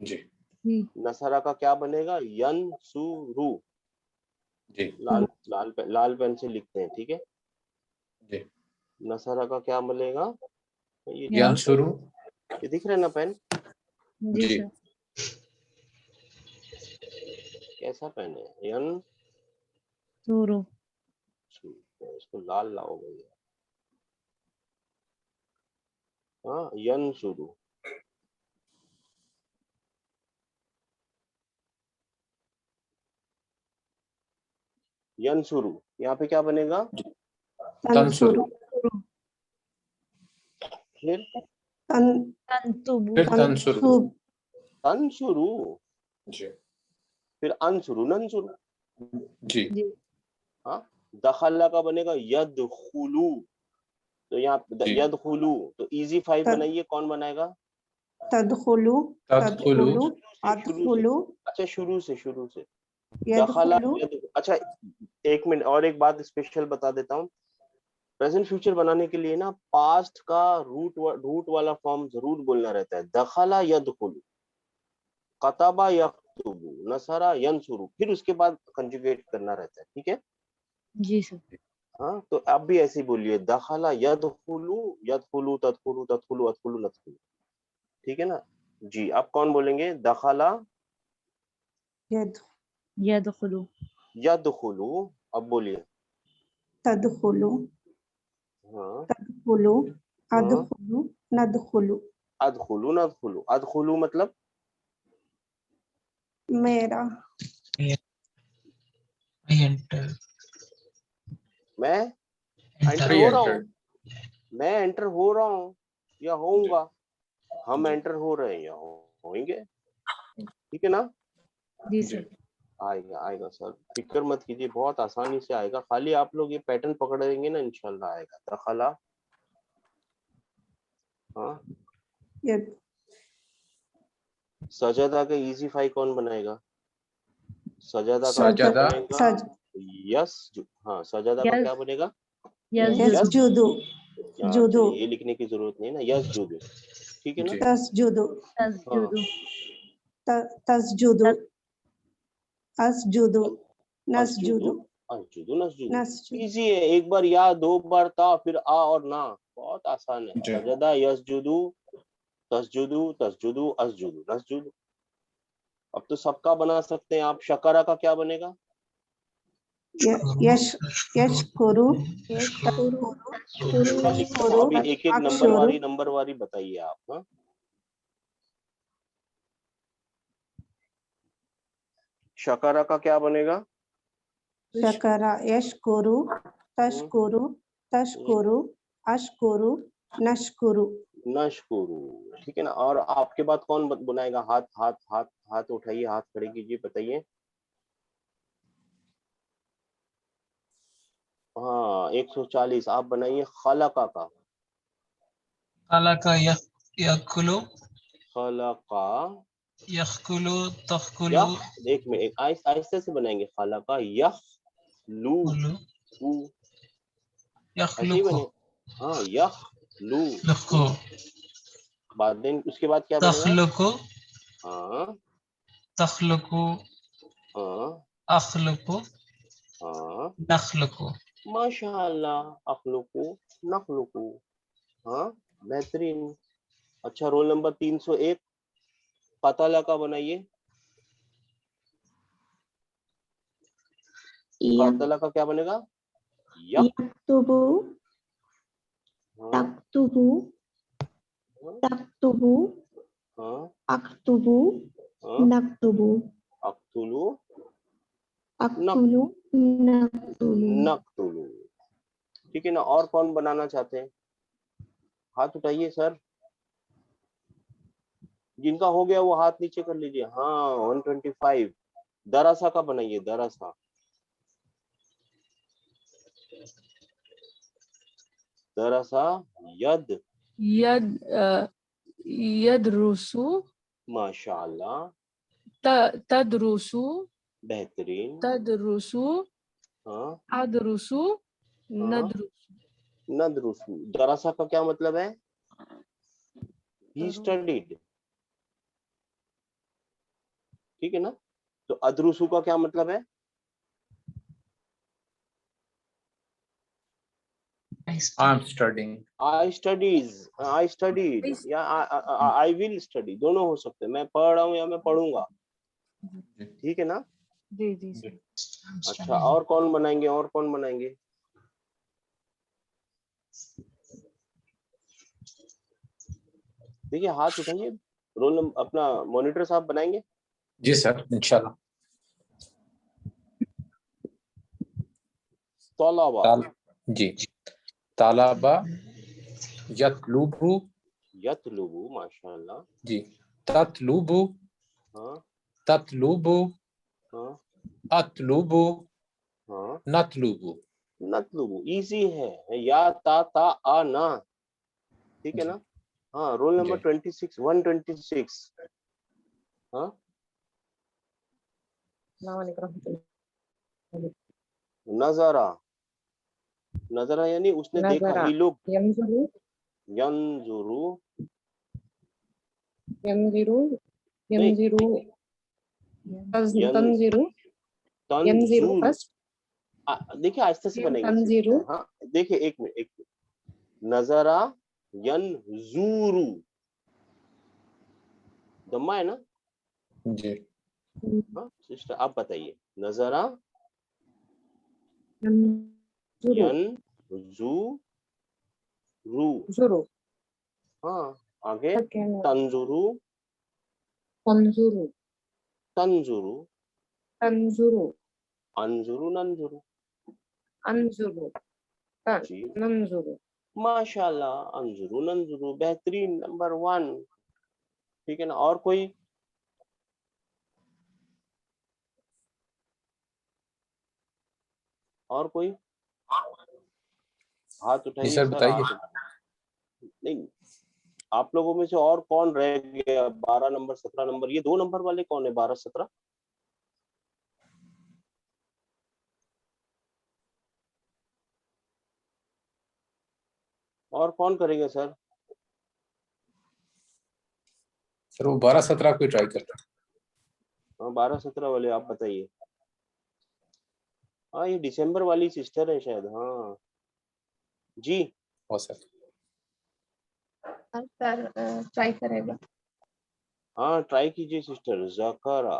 जी जी नसरा का क्या बनेगा? यनसुरु। जी लाल पेन से लिखते हैं, ठीक है? जी नसरा का क्या बनेगा? ये यन चार पेन, यंसुरु ये दिख रहे हैं ना पेन? जी जी सर। कैसा पेन है? यन सुरु। इसको लाल लाओ भैया। हाँ, यनसुरु। यनसुरु, यहाँ पे क्या बनेगा? तंसुरु तंसुरु. सुरु। फिर तन तंतुबु। फिर तंसुरु तंसुब. तनसुरु, जी फिर अनसुरु ननसुरु। जी जी हाँ, दखला का बनेगा यदखुलू, तो यहाँ जी यदखुलू, तो इजी 5 तद बनाइए, कौन बनाएगा? तदखुलु. तदखुलु तदखुलु. शुरू से, अदखुलु. अच्छा शुरू से दखला यदखुलु. अच्छा, एक मिनट और एक बात स्पेशल बता देता हूँ। प्रेजेंट फ्यूचर बनाने के लिए ना पास्ट का रूट वाला फॉर्म जरूर बोलना रहता है। दखला यदखुलु, कतबा यक्तुबु, नसरा यनसुरु, फिर उसके बाद कंजुगेट करना रहता है, ठीक है? जी सर। हाँ, तो अब भी ऐसे ही बोलिए, दखला यदखुलु यदखुलु तदखुलु तदखुलु अदखुलु नदखुलु, ठीक है ना? जी, अब कौन बोलेंगे? दखला यद यदखुलु। यदखुलु, अब बोलिए। तदखुलु. हाँ तदखुलु. हाँ, अदखुलु. नदखुलु. अदखुलु नदखुलु, अदखुलु मतलब मेरा. I enter. मैं एंटर Enter. आई हो रहा एंटर्ड हूँ, मैं एंटर हो रहा हूँ या जी होऊंगा, हम जी एंटर हो रहे हैं या होंगे, ठीक है ना? जी जी सर। आएगा आएगा सर, फिक्र मत कीजिए, बहुत आसानी से आएगा, खाली आप लोग ये पैटर्न पकड़ेंगे ना, इंशाल्लाह आएगा। दखला, हाँ, यद सजदा के इजी 5 कौन बनाएगा? सजदा का क्या सजदा बनेगा? सज हाँ, सजदा का यस क्या बनेगा? Yes yes यस्जुदु. जुदो ये लिखने की जरूरत नहीं है ना, यस्जुदु, ठीक है ना। जी। तस्जुदो तस्जुदु तस्जुदो असजुदो अस्जुदु, नसजुदो अस्जुदु, नस्जुदु। नसजुदो इजी है, एक बार या, दो बार ता, फिर आ और ना, बहुत आसान है। जी। सजदा यस्जुदु, तस्जुदु, तस्जुदु, अस्जुदु, नस्जुदु। अब तो सबका बना सकते हैं आप। शकरा का क्या बनेगा? यश यशकुरु यशकुरु तशकुरु लिखो यशकुरु अभी, एक एक अक्षुरु नंबर वारी बताइए आप। हाँ, शकरा का क्या बनेगा? शकरा यशकुरु तशकुरु तशकुरु अशकुरु नशकुरु नशकुरु, ठीक है ना। और आपके बाद कौन बनाएगा? हाथ हाथ हाथ हाथ उठाइए, हाथ खड़े कीजिए, बताइए। हाँ, 140 आप बनाइए। खलका का, खलका यखलु खलका यखलु तखलु यख, एक में एक आहिस्ते से बनाएंगे। खलका यख लू, ऐसे ही यखलुकु बने। हाँ, यख लू, लुकु बाद में उसके बाद क्या बनेगा? तखलुकु हाँ तखलुकु हाँ अखलुकु हाँ, नखलुकु। माशाअल्लाह, अखलुकु नखलुकु। हाँ, बेहतरीन। अच्छा, रोल नंबर 301 कतला का बनाइए। कतला का क्या बनेगा? यक, यक्तुबु हाँ तक्तुबु हाँ तक्तुबु हाँ अक्तुबु हाँ, नक्तुबु अक्तुलु अक्तुलु नक्तुलु नक्तुलु, ठीक है ना। और कौन बनाना चाहते हैं? हाथ उठाइए सर, जिनका हो गया वो हाथ नीचे कर लीजिए। हाँ, 125 दरासा का बनाइए। दरासा, दरासा यद, यदरुसु माशाअल्लाह, तदरुसु बेहतरीन। तदरुसु हाँ अदरुसु हाँ, नदरुसु नदरुसु। दरासा का क्या मतलब है? ही स्टडीड, ठीक है ना। तो अदरुसु का क्या मतलब है? I am studying. I studied या आई विल स्टडी, दोनों हो सकते हैं। मैं पढ़ रहा हूँ या मैं पढ़ूंगा, ठीक है ना। जी जी सर। अच्छा, और कौन बनाएंगे? और कौन बनाएंगे? देखिए, हाथ उठाइए। रोल नंबर अपना मॉनिटर साहब बनाएंगे। जी सर, इंशाल्लाह। तौलाबा, जी। तालाबा यतलुबु, यतलुबु, माशाल्लाह। जी। ततलुबु, हाँ ततलुबु, हाँ अतलुबु, हाँ, नतलुबु। नतलुबु इजी है। या ता आ ना, ठीक है जी ना। हाँ, रोल जी। नंबर 26 126। हाँ, नजरा, नजरा यानी उसने देखा, नजरा ही लुक। यंजुरु यंजुरु, यंजिरु नहीं, यंजिरु यन तंजिरु यंजिरु तंजुरु। फर्स्ट देखिए, आहिस्ते से बनेंगे तंजिरु सिस्टर। हाँ, देखिए, एक मिनट एक मिनट। नजरा यंजुरु, दम्मा है ना। जी हाँ सिस्टर, आप बताइए। नजरा यंजुरु यंजुरु, जुरु हाँ, आगे सेकंड तंजुरु, तंजुरु तंजुरु, तंजुरु अंजुरु, नंजुरु। अंजुरु जी, नंजुरु माशाल्लाह, अंजुरु नंजुरु, बेहतरीन, नंबर 1, ठीक है ना। और कोई? और कोई हाथ जी उठाइए सर, सर, बताइए। हाथ नहीं। आप लोगों में से और कौन रह गया? 12 नंबर, 17 नंबर, ये 2 नंबर वाले कौन है? 12 17, और कौन करेंगे सर? सर वो 12-17 को ट्राई कर रहे हैं। हाँ 12-17 वाले आप बताइए। हाँ ये दिसंबर वाली सिस्टर है शायद। हाँ जी हो सर। सर ट्राई करेगा। हाँ ट्राई कीजिए सिस्टर। जकारा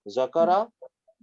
जकारा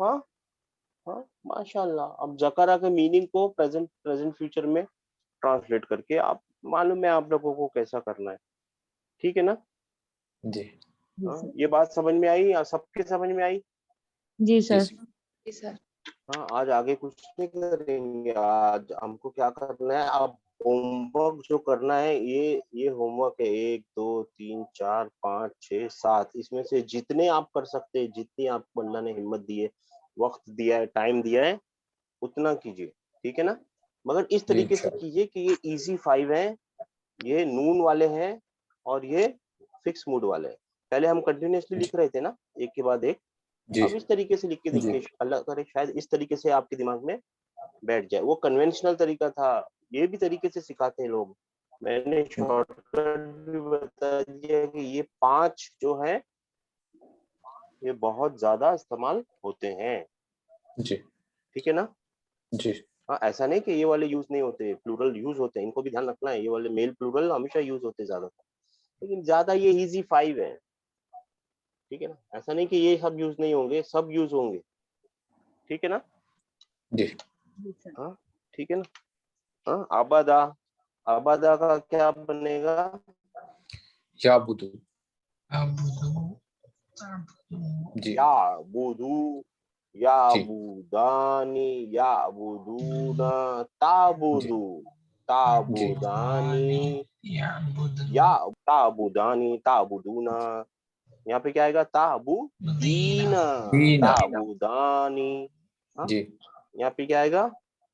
हाँ हाँ माशाल्लाह। अब जकारा के मीनिंग को प्रेजेंट फ्यूचर में ट्रांसलेट करके आप मालूम है आप लोगों को कैसा करना है। ठीक है ना? जी हाँ ये बात समझ में आई या सबके समझ में आई? जी जी सर। सर। जी सर। हाँ आज आगे कुछ नहीं करेंगे। आज हमको क्या करना है? अब होमवर्क जो करना है ये होमवर्क है 1 2 3 4 5 6 7। इसमें से जितने आप कर सकते हैं, जितनी आपको अल्लाह ने हिम्मत दी है, वक्त दिया है, टाइम दिया है, उतना कीजिए। ठीक है ना? मगर इस जी तरीके से इंशाल्लाह। कीजिए कि ये इजी 5 है, ये नून वाले हैं और ये फिक्स मूड वाले हैं। पहले हम कंटिन्यूअसली जी लिख रहे थे ना, एक के बाद एक। जी अब इस तरीके से लिख के जी देखिए, अल्लाह करे शायद इस तरीके से आपके दिमाग में बैठ जाए। वो कन्वेंशनल तरीका था, ये भी तरीके से सिखाते हैं लोग। मैंने शॉर्टकट भी बता दिया कि ये 5 जो है ये बहुत ज्यादा इस्तेमाल होते हैं। जी ठीक है ना? जी हाँ ऐसा नहीं कि ये वाले यूज नहीं होते, प्लूरल यूज होते हैं, इनको भी ध्यान रखना है। ये वाले मेल प्लूरल हमेशा यूज होते हैं ज्यादातर, लेकिन ज्यादा ये इजी 5 है। ठीक है ना? ऐसा नहीं कि ये सब यूज नहीं होंगे, सब यूज होंगे। ठीक है ना? जी जी सर। हाँ ठीक है ना? हाँ आबादा, आबादा का क्या बनेगा? याबुदु। अबुदु ताबुदु जी या बुदू, या जी बुदानी, या बुदूना, जी ताबुदू, जी ताबुदानी, याबुदु या ताबुदानी, ताबुदूना। यहाँ पे क्या आएगा? ताबू दीना दीना, दीना। ताबुदानी। हाँ जी यहाँ पे क्या आएगा?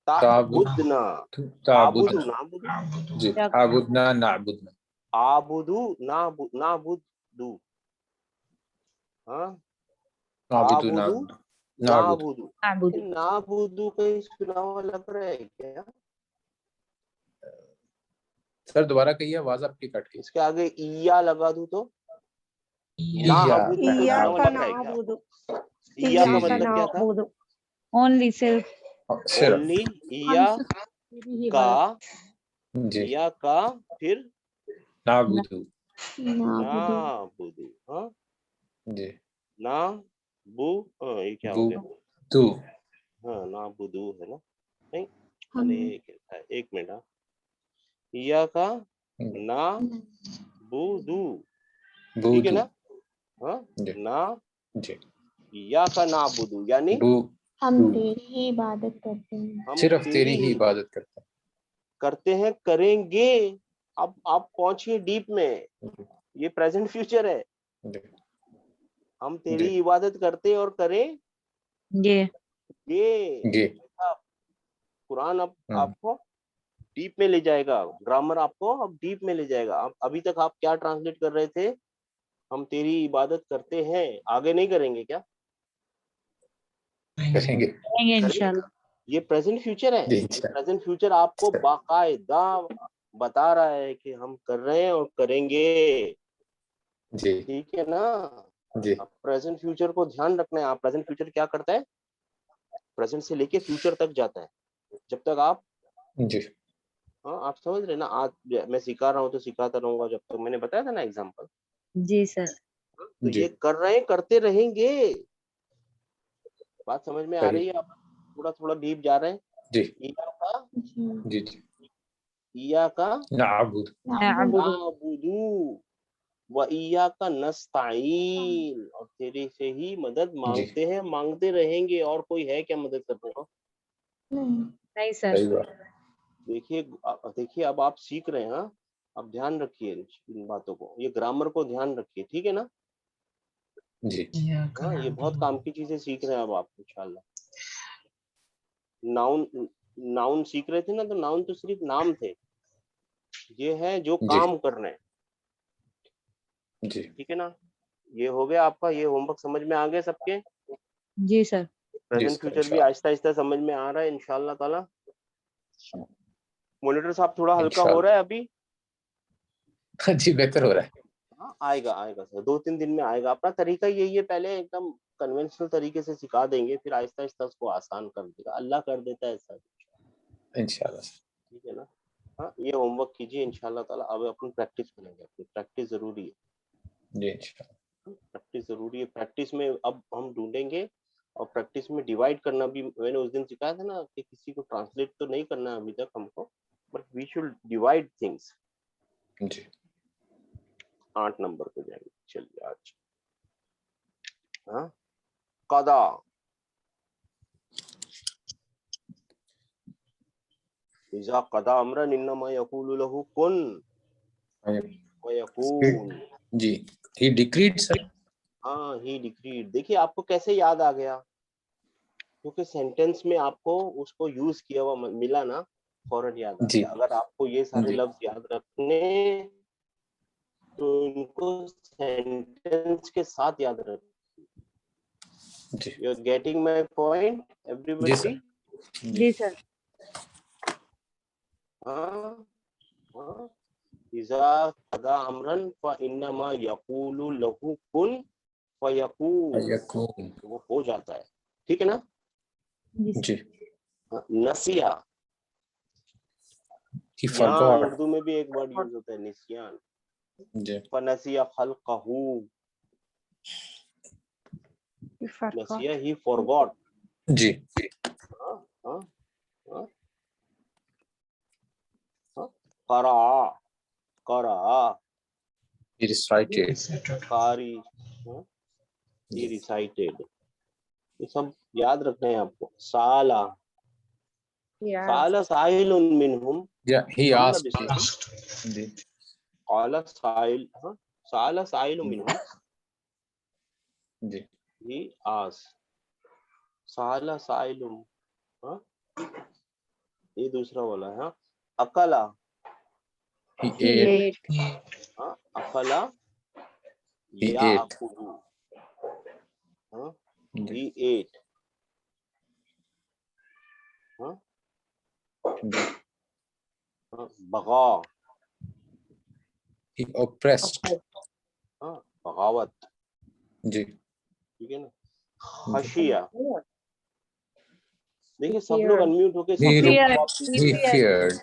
ताबुद ताबुदना, आबुदू ताबुदना। नाबुदू, अबुदु जी आबुदना नाबुदना। आबुदू नाबुदू। हाँ नाबुदु आबुदू नाबुद। नाबुदू। आबुदु। नाबुदू कहीं सुना हुआ लग रहा है क्या? सर दोबारा कहिए, आवाज आपकी कट गई। इसके आगे इया लगा दूं तो? या इया। नाबुदू कहीं सुना हुआ इय्याका लग रहा है क्या? नअबुदु। इया का जी जी इय्याका मतलब क्या था? नअबुदु। ओनली सिर्फ सिर्फ। ओनली हम इया सिर्फ तेरी ही का, इबादत जी इया का, फिर नाबुदु। नाबुदु। नाबुदू। हाँ जी नाबू, हाँ ये क्या हो बु गया? तू। हाँ नाबुदू है ना? नहीं हम अरे क्या था? एक मिनट। हाँ इया का ना बुदू। ठीक है बुदु। ना? हाँ जी ना जी या का नाबुदू यानी बु हम तू। तेरी ही इबादत करते हैं। हम सिर्फ तेरी तेरी ही ही इबादत करता करते हैं, करेंगे। अब आप पहुंचिए डीप में, हूँ। ये प्रेजेंट फ्यूचर है। जी हम जी तेरी इबादत करते और करें ये ये। जी अब कुरान अब हम्म, आपको डीप में ले जाएगा, ग्रामर आपको अब डीप में ले जाएगा। अब अभी तक आप क्या ट्रांसलेट कर रहे थे? हम तेरी इबादत करते हैं, आगे नहीं करेंगे क्या? करेंगे। करेंगे करेंगे। इंशाल्लाह। ये प्रेजेंट फ्यूचर है। जी ये इंशाल्लाह। प्रेजेंट फ्यूचर आपको बाकायदा बता रहा है कि हम कर रहे हैं और करेंगे। जी ठीक है ना? जी अब प्रेजेंट फ्यूचर को ध्यान रखना है। आप प्रेजेंट फ्यूचर क्या करता है? प्रेजेंट से लेके फ्यूचर तक जाता है। जब तक आप, जी हाँ आप समझ रहे ना? आज मैं सिखा रहा हूँ तो सिखाता रहूंगा जब तक। मैंने बताया था ना एग्जाम्पल। जी सर। तो जी ये कर रहे हैं, करते रहेंगे। बात समझ में आ सही। रही है? आप थोड़ा थोड़ा डीप जा रहे हैं। जी इया का, जी जी जी इया का नाबुद। नअबुदु। नाबुदू व इया का नस्ताईन, और तेरे से ही मदद जी मांगते हैं, मांगते रहेंगे। और कोई है क्या मदद करने को? नहीं नहीं सर। सही बात। देखिए देखिए अब आप सीख रहे हैं। हाँ अब ध्यान रखिए इन बातों को, ये ग्रामर को ध्यान रखिए। ठीक है ना? जी हाँ ये बहुत काम की चीजें सीख रहे हैं अब आप इंशाल्लाह। नाउन, नाउन सीख रहे थे ना, तो नाउन तो सिर्फ नाम थे। ये है जो जी काम कर रहे हैं। जी ठीक है ना। ये हो गया आपका, ये होमवर्क समझ में आ गया सबके। जी सर। प्रेजेंट सर, फ्यूचर भी इंशाल्लाह। आहिस्ता आहिस्ता समझ में आ रहा है इंशाल्लाह ताला। मॉनिटर साहब थोड़ा हल्का हो इंशाल्लाह। रहा है अभी। जी बेहतर हो रहा है। हाँ आएगा आएगा सर, 2-3 दिन में आएगा। अपना तरीका यही है, पहले एकदम कन्वेंशनल तरीके से सिखा देंगे, फिर आहिस्ता आहिस्ता उसको आसान कर देगा, अल्लाह कर देता है सर। इंशाल्लाह। ठीक है ना। हाँ ये होमवर्क कीजिए इंशाल्लाह ताला। अब अपन प्रैक्टिस करेंगे, अपनी प्रैक्टिस जरूरी है। जी इंशाल्लाह। प्रैक्टिस जरूरी है। प्रैक्टिस में अब हम ढूंढेंगे, और प्रैक्टिस में डिवाइड करना भी मैंने उस दिन सिखाया था ना, कि किसी को ट्रांसलेट तो नहीं करना है अभी तक हमको, but we should divide things. जी 8 नंबर पे जाएंगे, चलिए आज। हाँ कदा, इज़ा कदा अमरन इन्नमा यक़ूलु लहू कुन फयकून। जी ही डिक्रीड सर। हाँ ही डिक्रीड। देखिए आपको कैसे याद आ गया, क्योंकि सेंटेंस में आपको उसको यूज किया हुआ मिला ना, फौरन याद आ जी गया। अगर आपको ये सारे जी लफ्ज याद रखने, तो इनको सेंटेंस के साथ याद रख। जी you are getting my point जी एवरीबॉडी? सर। जी जी सर। हाँ हाँ। इज़ा कदा अमरन फइन्नमा यक़ूलु लहू कुन फयकून। यकून। वो हो जाता है, ठीक है ना। जी सर। जी हाँ, नसिया, ही यहाँ फॉरगॉट। उर्दू में भी एक वर्ड यूज होता है निस्यान। जी फनसिया खल्क़हू, नसिया ही फॉरगॉट। जी हाँ हाँ हाँ हाँ। करा, करा, he recited। etc. कारी, हाँ, he जी recited। ये सब याद रखना है आपको। साला, साला साइलुन मिनहुम, yeah he हमला asked। बिस्मिल्लाह। Asked. जी काला साइल, हाँ, साला साइलुन मिनहुम, जी ही आस, साला साइलुन, हाँ, ये दूसरा वाला है। हाँ अकला, he ate। He हाँ अकला he या ate। अकुलू, हाँ जी he ate, हाँ जी हाँ बगा, he oppressed। हाँ बगावत, जी ठीक है ना। जी खशिया, देखिए सब लोग अनम्यूट होके सब he लोग ru- जवाब दीजिए। he feared।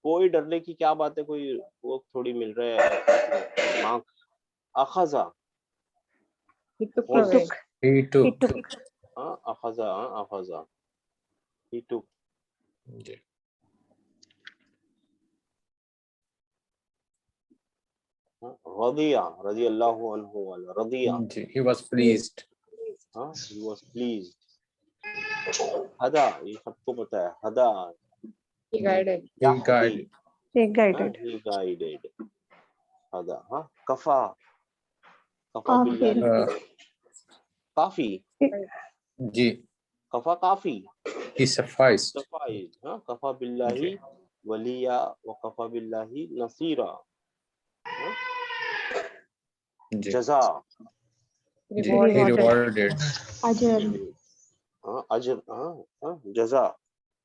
कोई डरने की क्या बात है, कोई वो थोड़ी मिल रहा है मार्क। अखजा, होश, he took। हाँ अखजा, हाँ अखजा, he took। जी रदिया, रदी अल्लाहु अन्हु वाला रदिया, जी he was pleased। हाँ he was pleased। हदा, ये सबको पता है, हदा, he guided। एक गाइडेड he guided, हदा। हाँ कफा, कफा काफिर बिल्लाहि, काफी, जी कफा काफी, he sufficed। सफाइज, हाँ कफा जी बिल्लाहि वलिया व कफा बिल्लाहि नसीरा, हाँ? जी जजा, जी he rewarded। अजर हाँ अजर, हाँ हाँ जजा,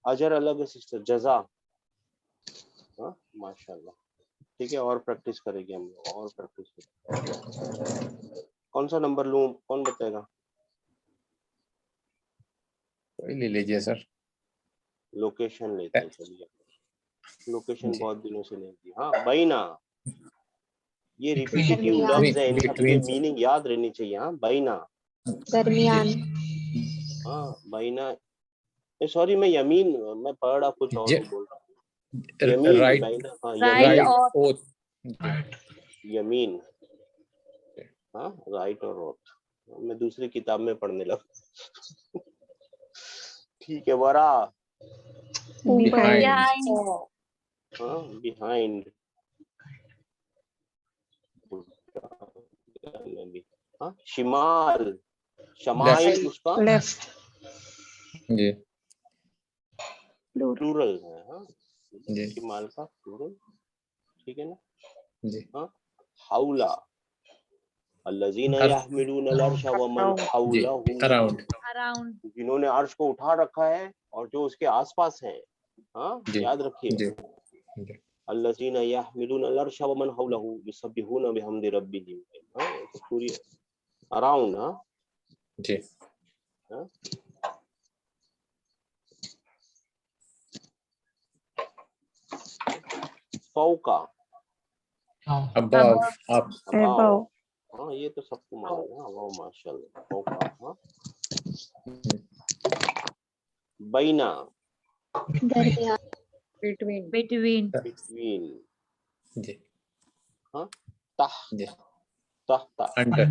अजर अलग है सिस्टर, जजा, हाँ माशाल्लाह। ठीक है, और प्रैक्टिस करेंगे हम लोग, और प्रैक्टिस करेंगे। कौन सा नंबर लूं, कौन बताएगा? कोई ले लीजिए सर। लोकेशन लेते हैं, चलिए। लोकेशन जी बहुत दिनों से नहीं दी। हाँ बैना, ये Between. रिपीटेटिव दरमियान लफ्ज है, इन सबके between सर। मीनिंग याद रहनी चाहिए। हाँ बैना, दरमियान हाँ बैना, सॉरी मैं यमीन, मैं पढ़ रहा कुछ और बोल रहा हूँ। यमीन राइट बैना, हाँ राइट यमीन, और ओथ। Right. यमीन, हाँ राइट और रोट, मैं दूसरी किताब में पढ़ने लगा। ठीक है, वरा, बिहाइंड behind। हाँ बिहाइंड, हाँ शिमाल, शमाइल उसका लेफ्ट जी प्लूरल प्लूरल है। हाँ जी शिमाल का प्लूरल, ठीक है ना। जी हाँ हाउला, अल्लज़ीना अर- यहमिलूनल अर्शा व मन जी हौलहू, अराउंड अराउंड जिन्होंने अर्श को उठा रखा है और जो उसके आसपास हैं। हाँ, जी याद रखिए। जी जी अल्लज़ीना यहमिलूनल अर्शा व मन हौलहू युसब्बिहूना बिहम्दि रब्बिहिम। हाँ, तो पूरी अराउंड। हाँ, जी हाँ? फौका, अबव आप अबाव। above, हाँ, ये तो सबको मालूम है। वाह माशाल्लाह। फौका। हाँ, बैना, दरमियान, बिटवीन बिटवीन। जी हाँ, तह, जी तहता, अंडर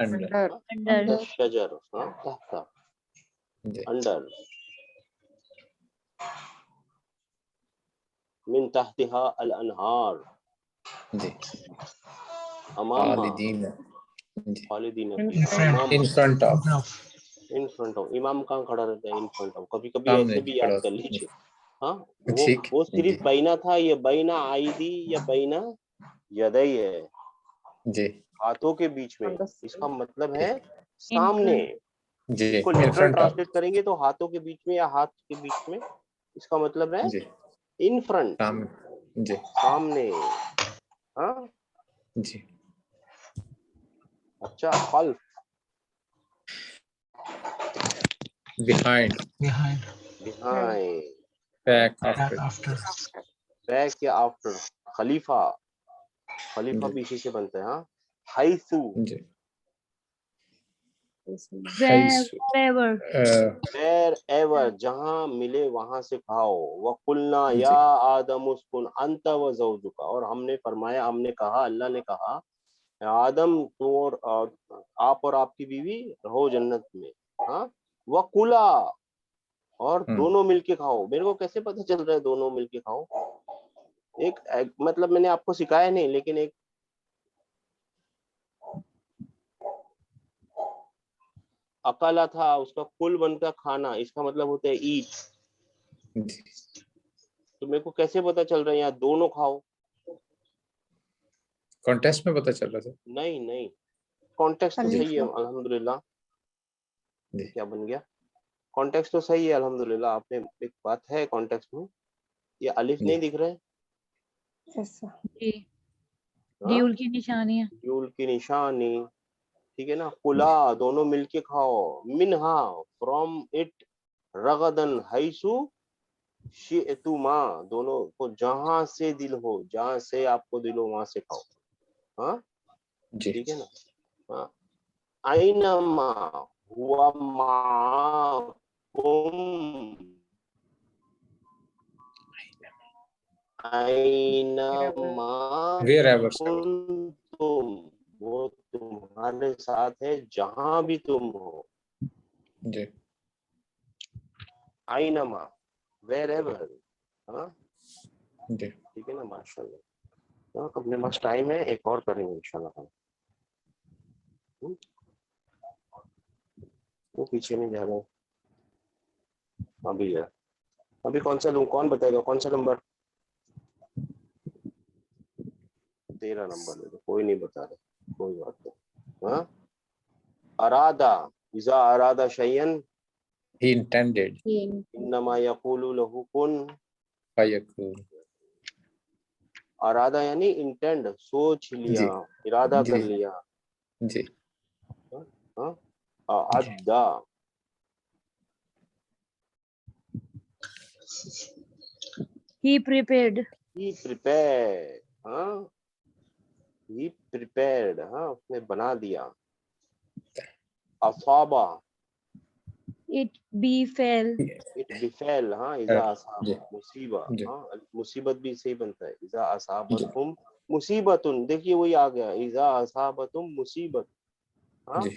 अंडर अंडर शजर। हाँ, तहता, जी अंडर। मिन तहतिहा अल अनहार, जी अमामा, खालिदीन जी खालिदीन in फीहा, front अमामा, in front of in front of. इमाम कहाँ खड़ा रहता है? In front of. कभी कभी सामने ऐसे भी याद खड़ा कर लीजिए। हाँ, ठीक वो जी सिर्फ बैना था, ये बैना आईदी या बैना यदई है, जी हाथों के बीच में। इसका मतलब है इन सामने। जी इसको इन लिटरल फ्रंट ऑफ ट्रांसलेट करेंगे तो हाथों के बीच में या हाथ के बीच में। इसका मतलब है जी इन फ्रंट, सामने जी सामने। हाँ, जी अच्छा। खल्फ, behind behind behind, back back after after back या आफ्टर। खलीफा, खलीफा जी भी इसी से बनता है। हाँ, हाइसू, जी हाइसु wherever वेर एवर, जहां मिले वहां से खाओ। वकुलना या जी आदम उस्कुन अंत व ज़ौजुका, और हमने फरमाया, हमने कहा, अल्लाह ने कहा, आदम तू और आप और आपकी बीवी रहो जन्नत में। हाँ, वकुला, और दोनों मिलके खाओ। मेरे को कैसे पता चल रहा है दोनों मिलके खाओ? एक मतलब मैंने आपको सिखाया नहीं, लेकिन एक अकाला था, उसका कुल बनकर खाना, इसका मतलब होता है ईट। जी तो मेरे को कैसे पता चल रहा है यहाँ दोनों खाओ? कॉन्टेस्ट में पता चल रहा था नहीं नहीं, कॉन्टेक्स्ट तो जी सही है खलीफा, अल्हम्दुलिल्लाह। जी क्या बन गया? कॉन्टेक्स्ट तो सही है अल्हम्दुलिल्लाह। आपने एक बात है कॉन्टेक्स्ट में, ये अलिफ जी नहीं दिख रहा है। yes sir, जी हाँ, ड्यूल की निशानी है यूल की निशानी, ठीक है ना। जी कुला, दोनों मिलके खाओ। मिनहा, फ्रॉम इट। रगदन, हैसु शिअतुमा, दोनों को जहां से दिल हो, जहां से आपको दिल हो वहां से खाओ। हाँ, जी ठीक है ना। हाँ, आइनमा हुआ माकुम, आइनमा वेयर एवर सर कुंतुम, वो तुम्हारे साथ है जहां भी तुम हो। जी आइनमा, वेर एवर। हाँ, जी ठीक है ना, माशाल्लाह। हाँ, अपने पास टाइम है, एक और करेंगे इंशाल्लाह। वो पीछे नहीं जा रहे हैं। अभी है, अभी कौन सा लूं? कौन बताएगा कौन सा नंबर? 13 नंबर ले लो, कोई नहीं बता रहे, कोई बात नहीं। हाँ, अरादा, इज़ा अरादा शयन ही इंटेंडेड इन्नमा यक़ूलु लहू कुन। फयकून अरादा यानी इंटेंड, सोच लिया, जी इरादा जी कर लिया। जी हाँ, अद्दा, he prepared ही प्रिपेयर। हाँ, ही प्रिपेयर्ड। हाँ, उसने बना दिया। असाबा, it befell इट बिफेल। हाँ, इज़ा जी असाबा, मुसीबा। जी हाँ, मुसीबत भी सही बनता है। इज़ा जी असाबतहुम मुसीबतुन, देखिए वही आ गया, इज़ा असाबतुम मुसीबत। हाँ, जी जी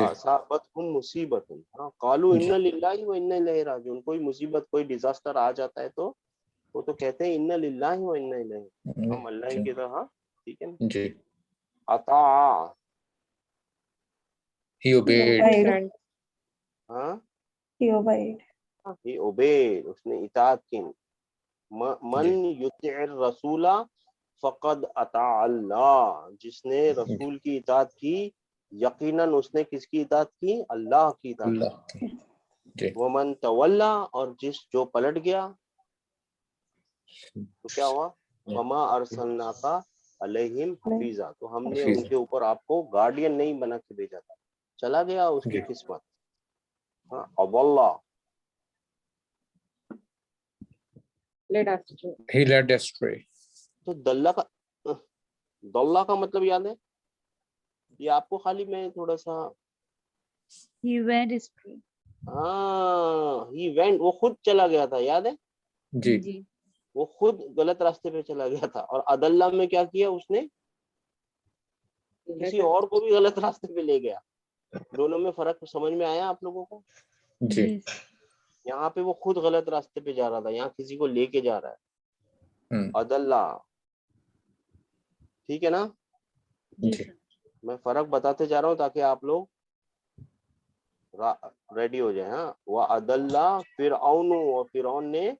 असाबतहुम मुसीबतुन। हाँ, कालू जी इन्ना लिल्लाहि व इन्ना इलैहि राजिऊन। कोई मुसीबत, कोई डिजास्टर आ जाता है तो वो तो कहते हैं इन्ना लिल्लाहि व इन्ना इलैहि। हम अल्लाह ही की तरह। ठीक है ना। जी अता, he he obeyed obeyed, हाँ, he obeyed, ही ओबेड, उसने इताअत की। मन जी युतिअर रसूला फकद अता अल्लाह, जिसने रसूल की इताअत की यकीनन उसने किसकी इताअत की? अल्लाह की इताअत अल्लाह की। जी की। वमन तवल्ला, और जो पलट गया तो क्या हुआ? वमा अरसलनाका अलैहिम हफीजा, तो हमने हफीज़। उनके ऊपर आपको गार्डियन नहीं बना के भेजा था, चला गया उसकी जी किस्मत। हाँ, अवल्ला he led astray। तो दल्ला का मतलब याद है? ये आपको खाली मैं थोड़ा सा, he went astray। हाँ, ही वेंट, वो खुद चला गया था, याद है? जी जी वो खुद गलत रास्ते पे चला गया था। और अदल्ला में क्या किया उसने? किसी और को भी गलत रास्ते पे ले गया। दोनों में फर्क समझ में आया आप लोगों को? जी जी यहाँ पे वो खुद गलत रास्ते पे जा रहा था, यहाँ किसी को लेके जा रहा है। अदल्ला, ठीक है ना? जी जी सर। मैं फर्क बताते जा रहा हूँ ताकि आप लोग रेडी हो जाए। हाँ, वह अदल्ला फिरऔन, और फिरौन ने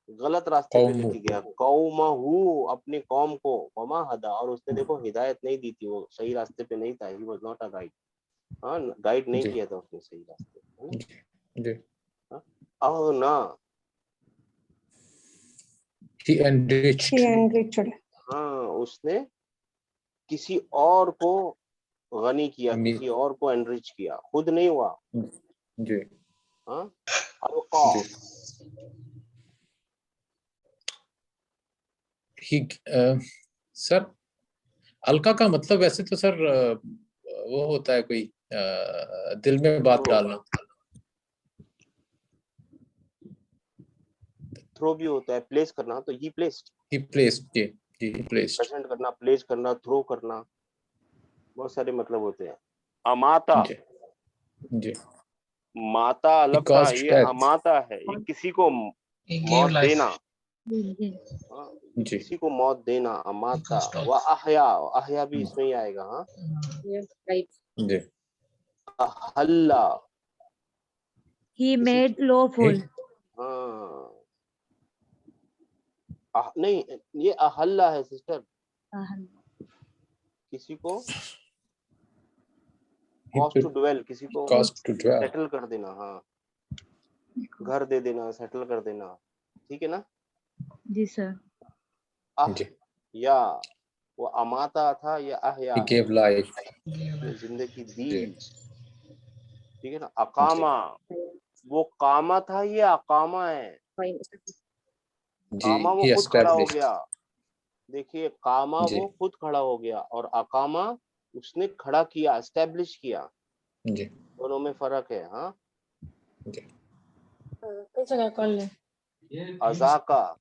गलत रास्ते पे कौमु लेके गया कौमहू, अपने कौम को। वमा हदा, और उसने देखो हिदायत नहीं दी थी, वो सही रास्ते पे नहीं था। He was not a guide. हाँ, गाइड नहीं जी किया था उसने सही रास्ते पे, है ना? जी जी हाँ? और ना, he enriched। He enriched. हाँ, उसने किसी और को गनी किया, अमीर। किसी और को एनरिच किया, खुद नहीं हुआ। जी हाँ, अलका, जी he सर अलका का मतलब वैसे तो सर वो होता है कोई दिल में बात डालना। थ्रो भी होता है, प्लेस करना, तो ही प्लेस्ड, he placed। जी he placed। प्रेजेंट करना, प्लेस करना, थ्रो करना, बहुत सारे मतलब होते हैं। अमाता, जी जी माता he अलग था, caused ये death। अमाता है, ये किसी को He मौत gave life। देना। जी हाँ, ये जी किसी को मौत देना, अमाता। Because of व अहया, अहया भी इसमें ही आएगा। हाँ, जी अहल्ला, he किसी made lawful। हाँ, नहीं, ये अहल्ला है सिस्टर, किसी को he कॉज टू डुवेल, किसी को caused to dwell। सेटल कर देना। हाँ, घर दे देना, सेटल कर देना, ठीक है ना? जी सर। जी या वो अमाता था, ये अहया he है, gave life। उसने जिंदगी दी, जी ठीक है ना? जी अकामा, वो कामा था, ये अकामा है। जी कामा वो he खुद खड़ा हो established। गया। देखिए, कामा जी वो खुद खड़ा हो गया, और अकामा उसने खड़ा किया, एस्टेब्लिश किया। जी दोनों में फर्क है। हाँ, जी अजाका,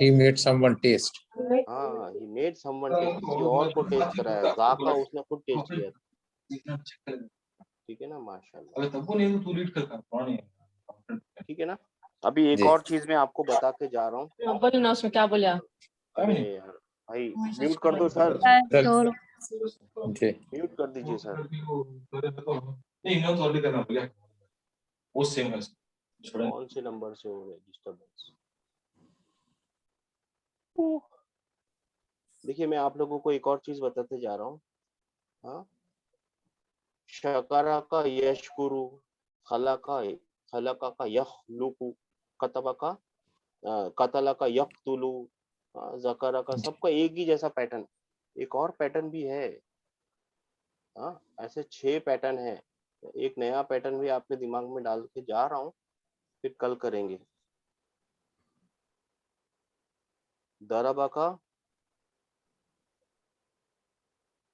he made someone taste। हाँ, ही मेड समवन टेस्ट, किसी और को टेस्ट कराया। जाका उसने खुद टेस्ट किया, ठीक है ना? माशाल्लाह, ठीक है ना? अभी एक जी और चीज मैं आपको बता के जा रहा हूँ। बोले ना, उसमें क्या बोले आप? अरे यार, भाई म्यूट कर दो सर, तो जी म्यूट कर दीजिए सर। कौन से नंबर से हो रहे डिस्टर्बेंस? देखिए, मैं आप लोगों को एक और चीज बताते जा रहा हूँ। हाँ, शकरा का यशकुरु, खलका का यखलुकु, कतबा का कतला का यक्तुलु, जकरा का, सबका एक ही जैसा पैटर्न। एक और पैटर्न भी है। हाँ, ऐसे 6 पैटर्न है। एक नया पैटर्न भी आपके दिमाग में डाल के जा रहा हूँ, फिर कल करेंगे। दरबा का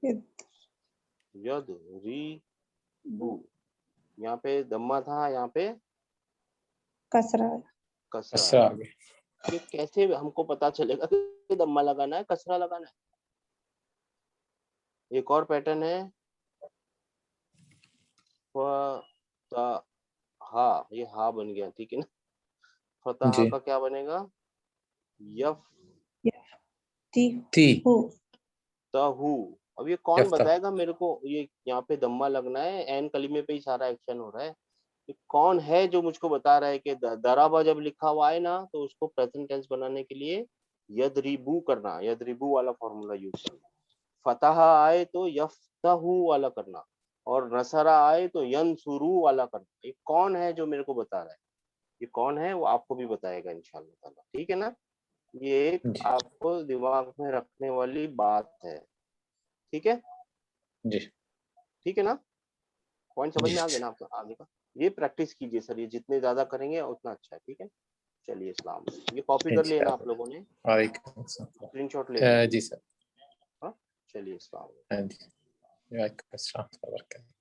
यद री बू, यहाँ पे दम्मा था, यहाँ पे कसरा। कसरा ऐसा है। आ गया। ये कैसे हमको पता चलेगा कि दम्मा लगाना है, कसरा लगाना है? एक और पैटर्न है, हा, ये हा बन गया, ठीक है ना? फतहा जी का क्या बनेगा? यफ थी तहु। अब ये कौन यफ्ता। बताएगा मेरे को? ये यहाँ पे दम्मा लगना है, एन कलीमे पे ही सारा एक्शन हो रहा है। ये कौन है जो मुझको बता रहा है कि दराबा जब लिखा हुआ है ना, तो उसको प्रेजेंट टेंस बनाने के लिए यदरिबू करना, यदरिबू वाला फॉर्मूला यूज करना। फतह आए तो यफ्तहू वाला करना, और नसरा आए तो यनसुरू वाला करना। ये कौन है जो मेरे को बता रहा है? ये कौन है वो आपको भी बताएगा इंशाल्लाह ताला, ठीक है ना? ये एक जी आपको दिमाग में रखने वाली बात है, ठीक है? जी ठीक है ना? पॉइंट समझ जी में आ गया ना आपको आगे का? ये प्रैक्टिस कीजिए सर, ये जितने ज्यादा करेंगे उतना अच्छा है, ठीक है? चलिए अस्सलाम वालेकुम। ये कॉपी कर लेना आप लोगों ने, वालेकुम अस्सलाम। स्क्रीनशॉट ले लेना। जी सर। हाँ, चलिए अस्सलाम वालेकुम। हाँ जी वालेकुम अस्सलाम।